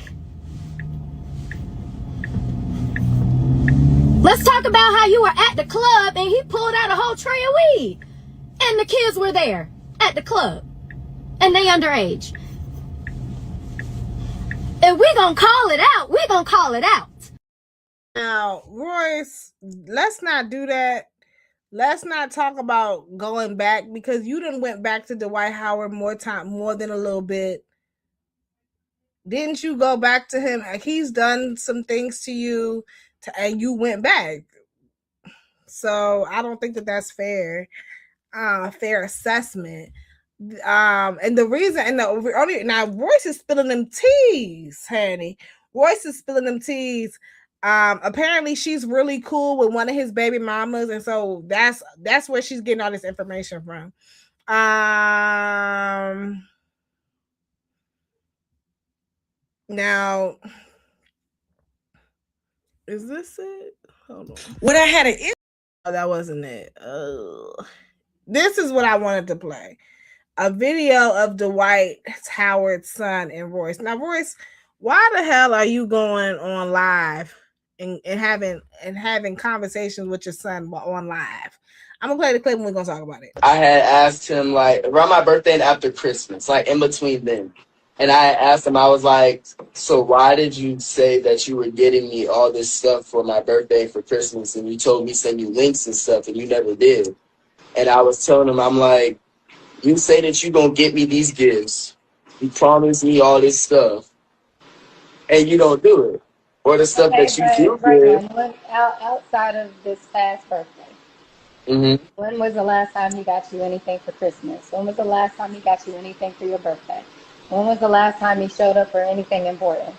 Let's talk about how you were at the club and he pulled out a whole tray of weed and the kids were there at the club and they underage. If we gonna call it out, we gonna call it out. Now, Royce, let's not do that. Let's not talk about going back because you done went back to Dwight Howard more than a little bit. Didn't you go back to him? He's done some things to you and you went back. So I don't think that that's fair. Fair assessment. And the reason, and the only now Royce is spilling them teas, honey. Royce is spilling them teas. Apparently she's really cool with one of his baby mamas, and so that's where she's getting all this information from. Now, is this it? Hold on. When I had an Oh, that wasn't it. This is what I wanted to play. A video of Dwight Howard's son and Royce. Now, Royce, why the hell are you going on live and having conversations with your son on live? I'm gonna play the clip and we're gonna talk about it. I had asked him like around my birthday and after Christmas, like in between then. And I asked him, I was like, so why did you say that you were getting me all this stuff for my birthday and for Christmas and you told me send you links and stuff and you never did? And I was telling him, I'm like, you say that you gonna get me these gifts, you promise me all this stuff, and you don't do it. Or the stuff that you do give. Outside of this past birthday, when was the last time he got you anything for Christmas? When was the last time he got you anything for your birthday? When was the last time he showed up for anything important?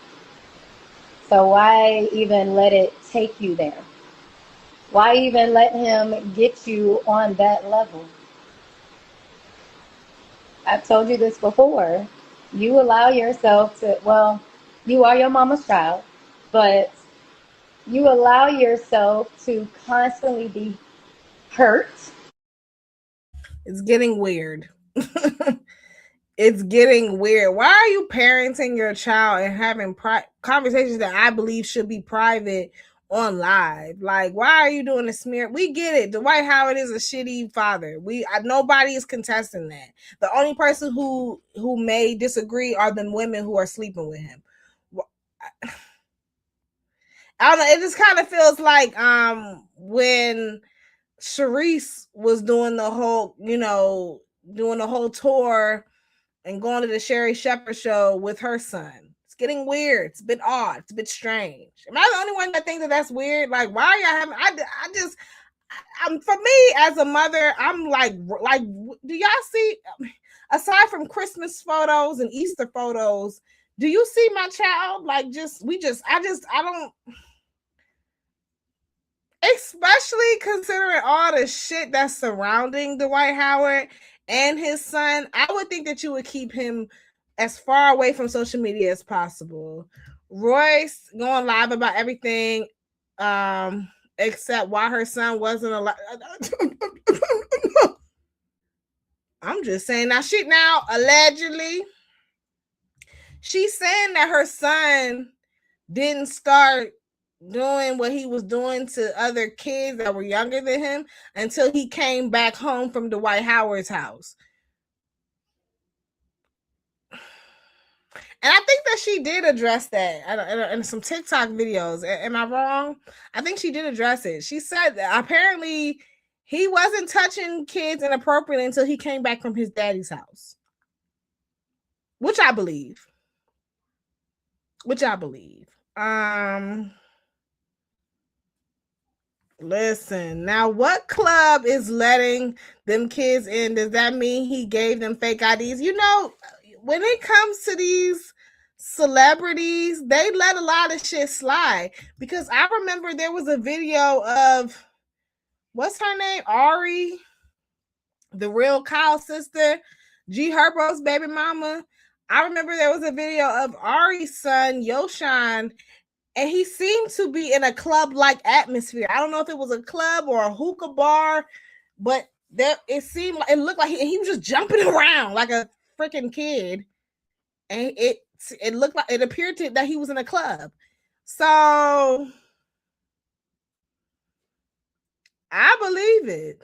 So why even let it take you there? Why even let him get you on that level? I've told you this before. You allow yourself to, well, you are your mama's child, but you allow yourself to constantly be hurt. It's getting weird. It's getting weird. Why are you parenting your child and having conversations that I believe should be private on live? Like, why are you doing a smear? We get it. Dwight Howard is a shitty father. Nobody is contesting that. The only person who may disagree are the women who are sleeping with him. I don't know. It just kind of feels like when Sharice was doing the whole tour and going to the Sherry Shepherd show with her son. It's getting weird. It's a bit odd. It's a bit strange. Am I the only one that thinks that that's weird? Like, why are y'all having? I'm for me as a mother. I'm like, do y'all see? Aside from Christmas photos and Easter photos, do you see my child? Like, I don't. Especially considering all the shit that's surrounding Dwight Howard and his son, I would think that you would keep him as far away from social media as possible. Royce going live about everything, except why her son wasn't alive. I'm just saying now allegedly, she's saying that her son didn't start doing what he was doing to other kids that were younger than him until he came back home from Dwight Howard's house. And I think that she did address that in some TikTok videos. Am I wrong? I think she did address it. She said that apparently he wasn't touching kids inappropriately until he came back from his daddy's house. Which I believe. Listen, now what club is letting them kids in? Does that mean he gave them fake IDs? You know, when it comes to these celebrities, they let a lot of shit slide. Because I remember there was a video of, what's her name? Ari, the real Kyle's sister, G Herbo's baby mama. I remember there was a video of Ari's son, Yoshan, and he seemed to be in a club-like atmosphere. I don't know if it was a club or a hookah bar, but it looked like he was just jumping around like a freaking kid, and it looked like it appeared that he was in a club. So I believe it.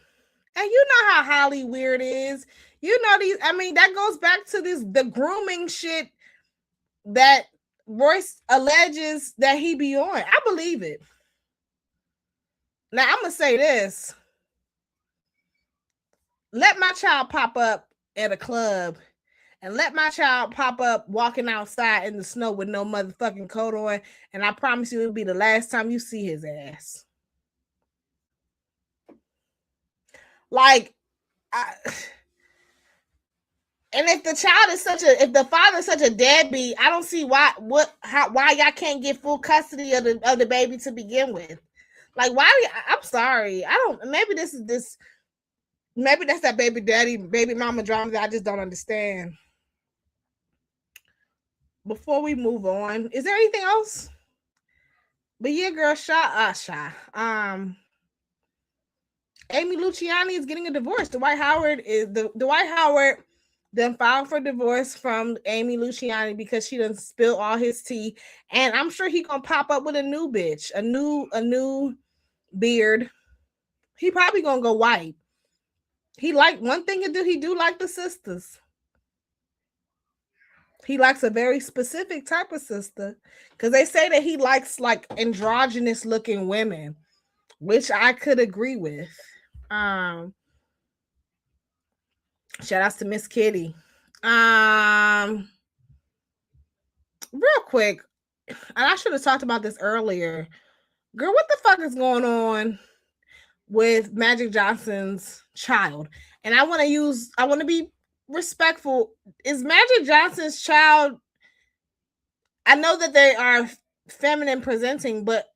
And you know how Holly weird is. You know these. I mean, that goes back to the grooming shit that Royce alleges that he be on. I believe it. Now I'm gonna say this. Let my child pop up at a club and let my child pop up walking outside in the snow with no motherfucking coat on, and I promise you it'll be the last time you see his ass. Like, and if the child is if the father is such a deadbeat, I don't see why y'all can't get full custody of the baby to begin with. Like, why? I'm sorry. Maybe that's that baby daddy, baby mama drama that I just don't understand. Before we move on, is there anything else? But yeah, girl, Shy. Amy Luciani is getting a divorce. Dwight Howard then filed for divorce from Amy Luciani because she done spilled all his tea. And I'm sure he gonna pop up with a new bitch, a new beard. He probably gonna go white. He like one thing to do. He do like the sisters. He likes a very specific type of sister because they say that he likes like androgynous looking women, which I could agree with. Shout outs to Miss Kitty. Real quick, and I should have talked about this earlier. Girl, what the fuck is going on with Magic Johnson's child? And I want to be respectful. Is Magic Johnson's child, I know that they are feminine presenting, but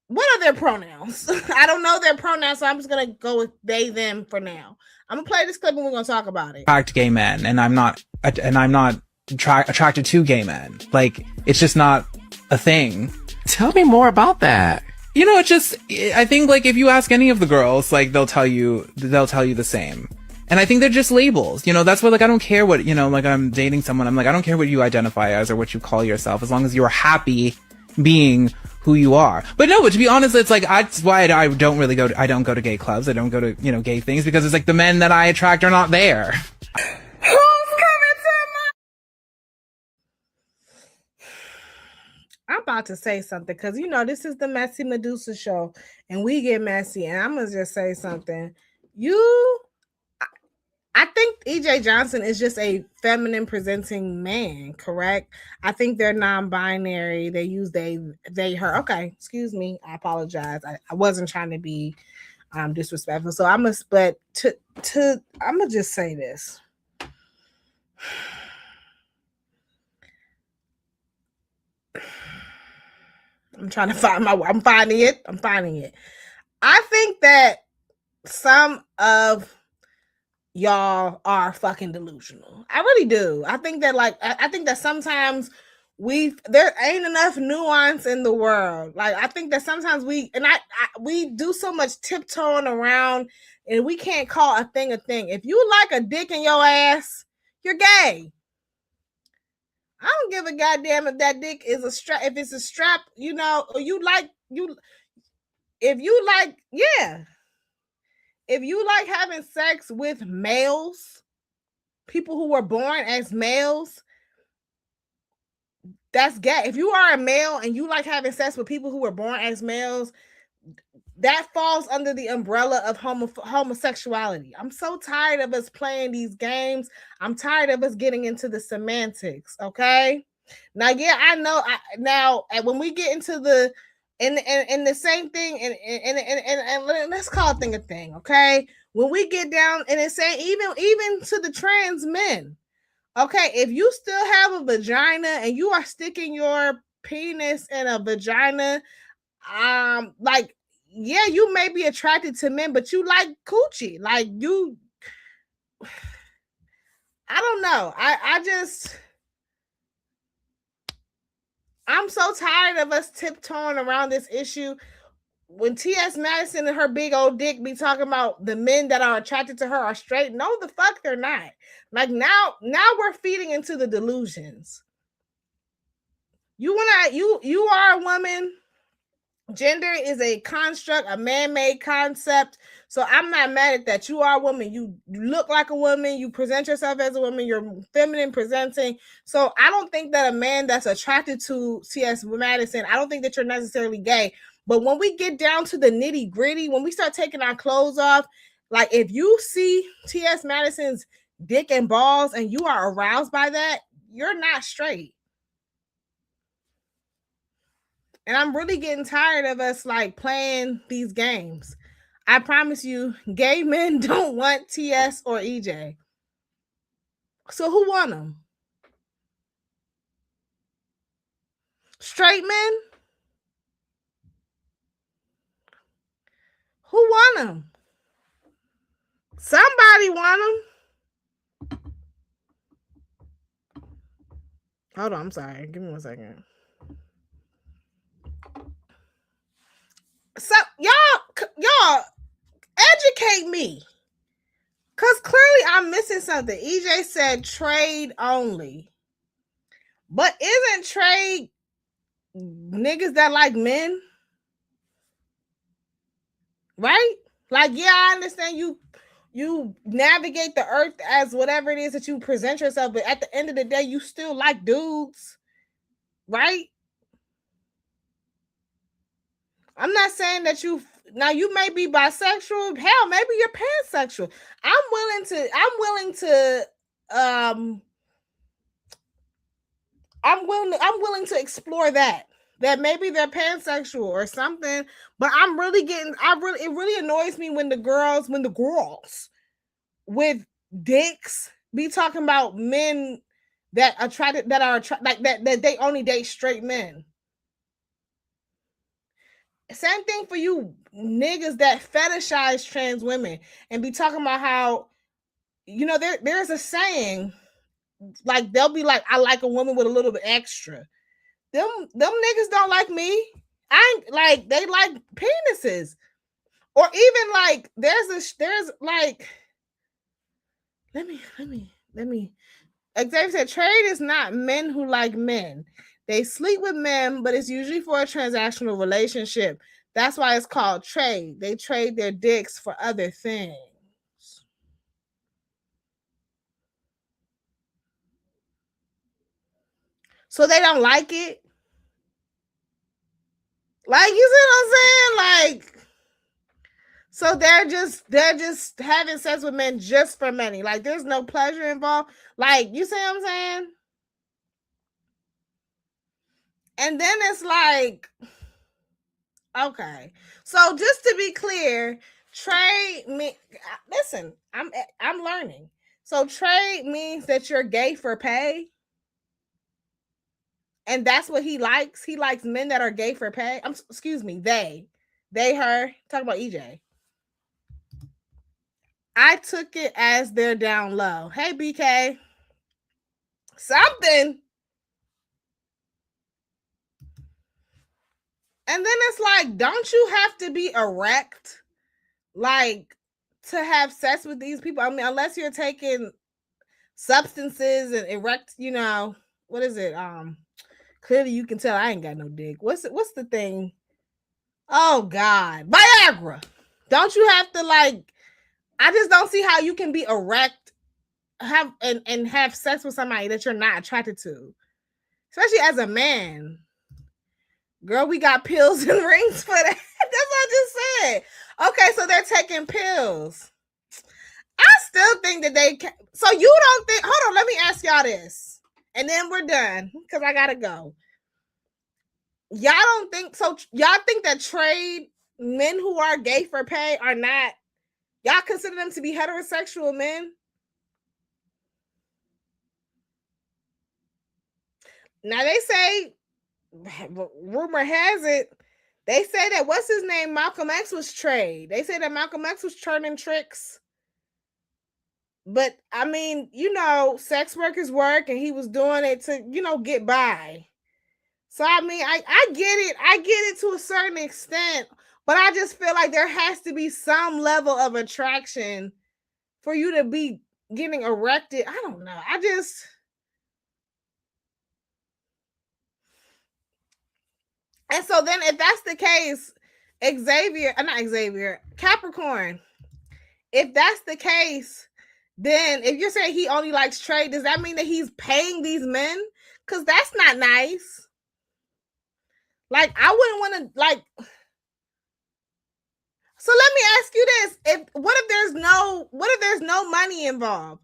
what are their pronouns? I don't know their pronouns, so I'm just gonna go with they, them for now. I'm gonna play this clip and we're gonna talk about it. Attract gay men, and I'm not attracted to gay men. Like, it's just not a thing. Tell me more about that. You know, I think like if you ask any of the girls, like they'll tell you the same. And I think they're just labels. You know, that's what, like, I don't care what, you know, like I'm dating someone. I'm like, I don't care what you identify as or what you call yourself, as long as you're happy being who you are. But no, but to be honest, it's like, that's why I don't go to gay clubs. I don't go to, you know, gay things, because it's like the men that I attract are not there. Who's coming to my... I'm about to say something because, you know, this is the Messy Medusa show and we get messy, and I'm going to just say something. I think EJ Johnson is just a feminine presenting man, correct? I think they're non-binary. They use they, her. Okay, excuse me. I apologize. I wasn't trying to be disrespectful. So I'm gonna just say this. I'm finding it. I think that some of y'all are fucking delusional. I really do. I think that sometimes there ain't enough nuance in the world. Like, I think that sometimes we do so much tiptoeing around, and we can't call a thing a thing. If you like a dick in your ass, you're gay. I don't give a goddamn if that dick is a strap. If it's a strap, you know, or if you like having sex with males, people who were born as males, that's gay. If you are a male and you like having sex with people who were born as males, that falls under the umbrella of homosexuality. I'm so tired of us playing these games. I'm tired of us getting into the semantics. Okay. Now, yeah, I know. Now, when we get into the and the same thing, and let's call a thing a thing. Okay. When we get down and it's saying even to the trans men. Okay, if you still have a vagina and you are sticking your penis in a vagina, like, yeah, you may be attracted to men, but you like coochie. Like, you, I don't know. I'm so tired of us tiptoeing around this issue. When T.S. Madison and her big old dick be talking about the men that are attracted to her are straight, no, the fuck they're not. Like, now we're feeding into the delusions. You are a woman. Gender is a construct, a man-made concept. So I'm not mad at that. You are a woman. You look like a woman. You present yourself as a woman. You're feminine presenting. So I don't think that a man that's attracted to T.S. Madison, I don't think that you're necessarily gay. But when we get down to the nitty gritty, when we start taking our clothes off, like if you see T.S. Madison's dick and balls and you are aroused by that, you're not straight. And I'm really getting tired of us like playing these games. I promise you, gay men don't want TS or EJ. So who want them? Straight men? Who want them? Somebody want them. Hold on, I'm sorry. Give me 1 second. So y'all educate me, because clearly I'm missing something. EJ said trade only, but isn't trade niggas that like men, right? Like, yeah, I understand you navigate the earth as whatever it is that you present yourself, but at the end of the day, you still like dudes, right? I'm not saying that you may be bisexual. Hell, maybe you're pansexual. I'm willing to explore that maybe they're pansexual or something. But it really annoys me when the girls with dicks be talking about men that they only date straight men. Same thing for you niggas that fetishize trans women and be talking about how, there's a saying, like, they'll be like, I like a woman with a little bit extra. Them niggas don't like me. They like penises. Or even like, let me. Xavier said, trade is not men who like men. They sleep with men, but it's usually for a transactional relationship. That's why it's called trade. They trade their dicks for other things. So they don't like it. Like, you see what I'm saying? Like, so they're just having sex with men just for money. Like, there's no pleasure involved. Like, you see what I'm saying? And then it's like, okay. So just to be clear, trade me. Listen, I'm learning. So trade means that you're gay for pay. And that's what he likes. He likes men that are gay for pay. Excuse me, they, her. Talk about EJ. I took it as they're down low. Hey, BK. Something. And then it's like, don't you have to be erect, like, to have sex with these people? I mean, unless you're taking substances and erect, what is it? Clearly you can tell I ain't got no dick. What's the thing? Oh God, Viagra. Don't you have to, like, I just don't see how you can be erect have sex with somebody that you're not attracted to, especially as a man. Girl, we got pills and rings for that. That's what I just said. Okay, so they're taking pills. I still think that they can. So you don't think, hold on, let me ask y'all this. And then we're done because I gotta go. Y'all don't think so? Y'all think that trade men who are gay for pay are not, y'all consider them to be heterosexual men? Now they say, rumor has it, they say that what's his name, Malcolm X was trade. They say that Malcolm X was turning tricks. But I mean, you know, sex workers work, and he was doing it to, you know, get by. So I mean, I get it. I get it to a certain extent, but I just feel like there has to be some level of attraction for you to be getting erected. I don't know. And so then if that's the case, Capricorn, if that's the case, then if you're saying he only likes trade, does that mean that he's paying these men? Because that's not nice. Like, I wouldn't want to, like, so let me ask you this. What if there's no money involved?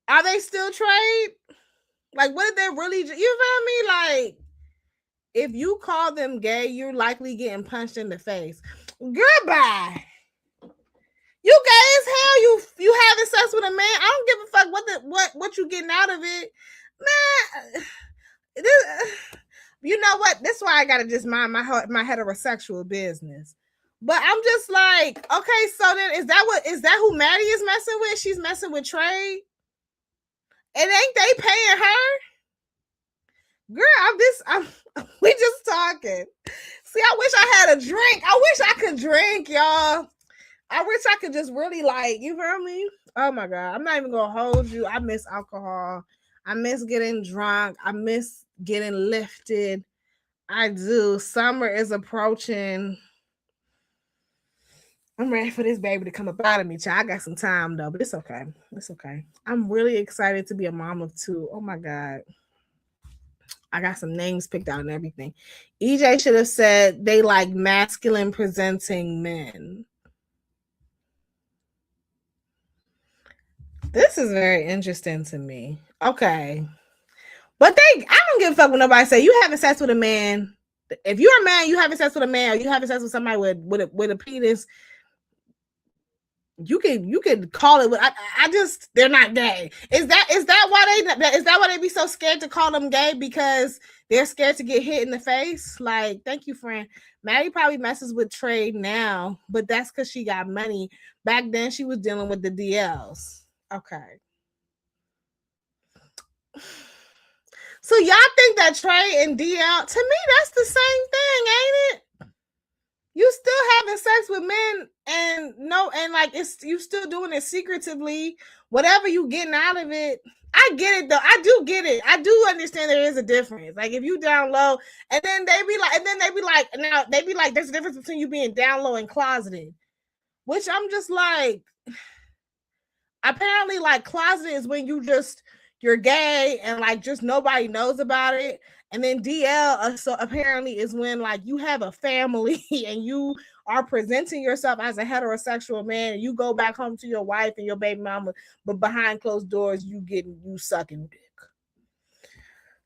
Are they still trade? Like, what if they're really, you feel me? Like, if you call them gay, you're likely getting punched in the face. Goodbye. You gay as hell. You having sex with a man. I don't give a fuck what you getting out of it. Man, you know what? That's why I gotta just mind my heterosexual business. But I'm just like, okay, so then is that who Maddie is messing with? She's messing with trade. And ain't they paying her? Girl, we just talking. See, I wish I had a drink. I wish I could drink, y'all. I wish I could just really, like, you feel me? Oh my God. I'm not even gonna hold you. I miss alcohol. I miss getting drunk. I miss getting lifted. I do. Summer is approaching. I'm ready for this baby to come up out of me, child. I got some time though, but it's okay. It's okay. I'm really excited to be a mom of two. Oh my God. I got some names picked out and everything. EJ should have said they like masculine presenting men. This is very interesting to me. Okay. But I don't give a fuck when nobody say you having sex with a man. If you're a man, you having sex with a man, or you having sex with somebody with a penis, you could call it. I just, they're not gay. Is that why they be so scared to call them gay? Because they're scared to get hit in the face? Like, thank you, friend. Maddie probably messes with trade now, but that's because she got money. Back then, she was dealing with the DLs. Okay. So y'all think that trade and DL, to me, that's the same thing, ain't it? You still having sex with men and like it's you still doing it secretively. Whatever you getting out of it, I get it though. I do get it. I do understand there is a difference. Like if you down low, and then they be like, there's a difference between you being down low and closeted, which I'm just like, apparently like closeted is when you're gay and like just nobody knows about it. And then DL so apparently is when like you have a family and you are presenting yourself as a heterosexual man and you go back home to your wife and your baby mama, but behind closed doors you sucking dick.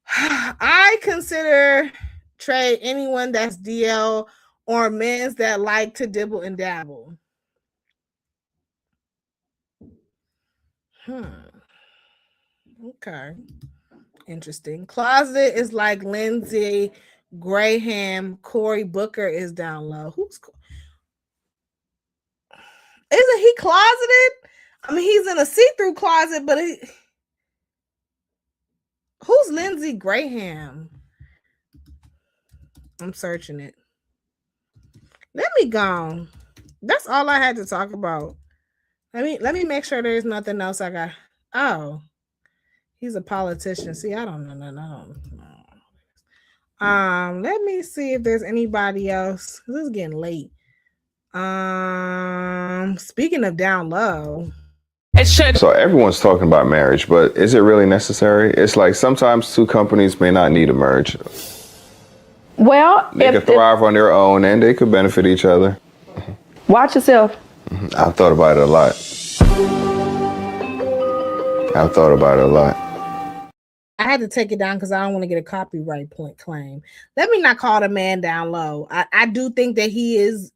I consider trade anyone that's DL or men's that like to dibble and dabble. Okay. Interesting. Closet is like Lindsey Graham. Cory Booker is down low. Isn't he closeted? I mean, he's in a see-through closet, but who's Lindsey Graham? I'm searching it. Let me go. That's all I had to talk about. Let me make sure there's nothing else I got. Oh. He's a politician. See, I don't know. Let me see if there's anybody else. This is getting late. Speaking of down low, It should. So everyone's talking about marriage, but is it really necessary? It's like sometimes two companies may not need a merge. Well, They could thrive on their own and they could benefit each other. Watch yourself. I've thought about it a lot. I had to take it down because I don't want to get a copyright point claim. Let me not call the man down low. I do think that he is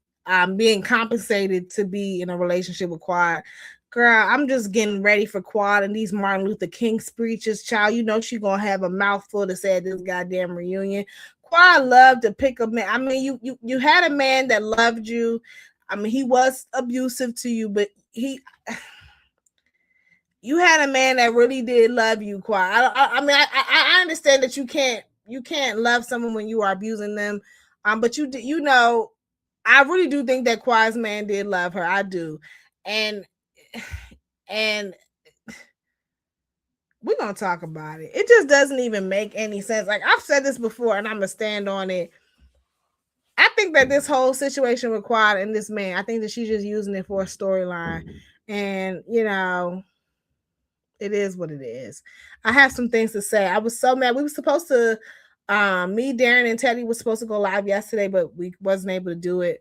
being compensated to be in a relationship with Quad. Girl, I'm just getting ready for Quad and these Martin Luther King speeches. Child, you know she gonna have a mouthful to say at this goddamn reunion. Quad loved to pick a man. I mean, you had a man that loved you. I mean, he was abusive to you, but you had a man that really did love you, Quad. I understand that you can't love someone when you are abusing them. But you know, I really do think that Quad's man did love her. I do. And we're gonna talk about it. It just doesn't even make any sense. Like I've said this before, and I'm gonna stand on it. I think that this whole situation with Quad and this man, I think that she's just using it for a storyline. And you know, it is what it is. I have some things to say. I was so mad. We were supposed to me, Darren, and Teddy was supposed to go live yesterday, but we wasn't able to do it.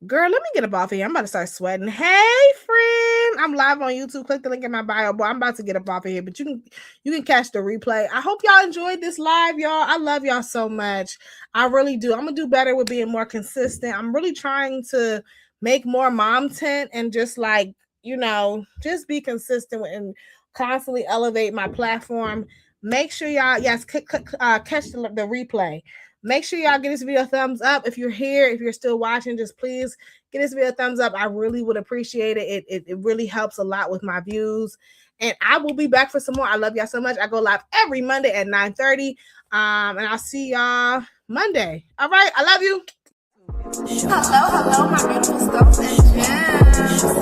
Girl, let me get up off here. I'm about to start sweating. Hey, friend. I'm live on YouTube. Click the link in my bio. Boy, I'm about to get up off of here, but you can catch the replay. I hope y'all enjoyed this live, y'all. I love y'all so much. I really do. I'm going to do better with being more consistent. I'm really trying to make more mom tent and just like, you know, just be consistent and constantly elevate my platform. Make sure y'all, yes, catch the replay. Make sure y'all give this video a thumbs up. If you're here, if you're still watching, just please give this video a thumbs up. I really would appreciate it. It really helps a lot with my views. And I will be back for some more. I love y'all so much. I go live every Monday at 9:30. And I'll see y'all Monday. All right. I love you. Hello, my beautiful stuff and gems.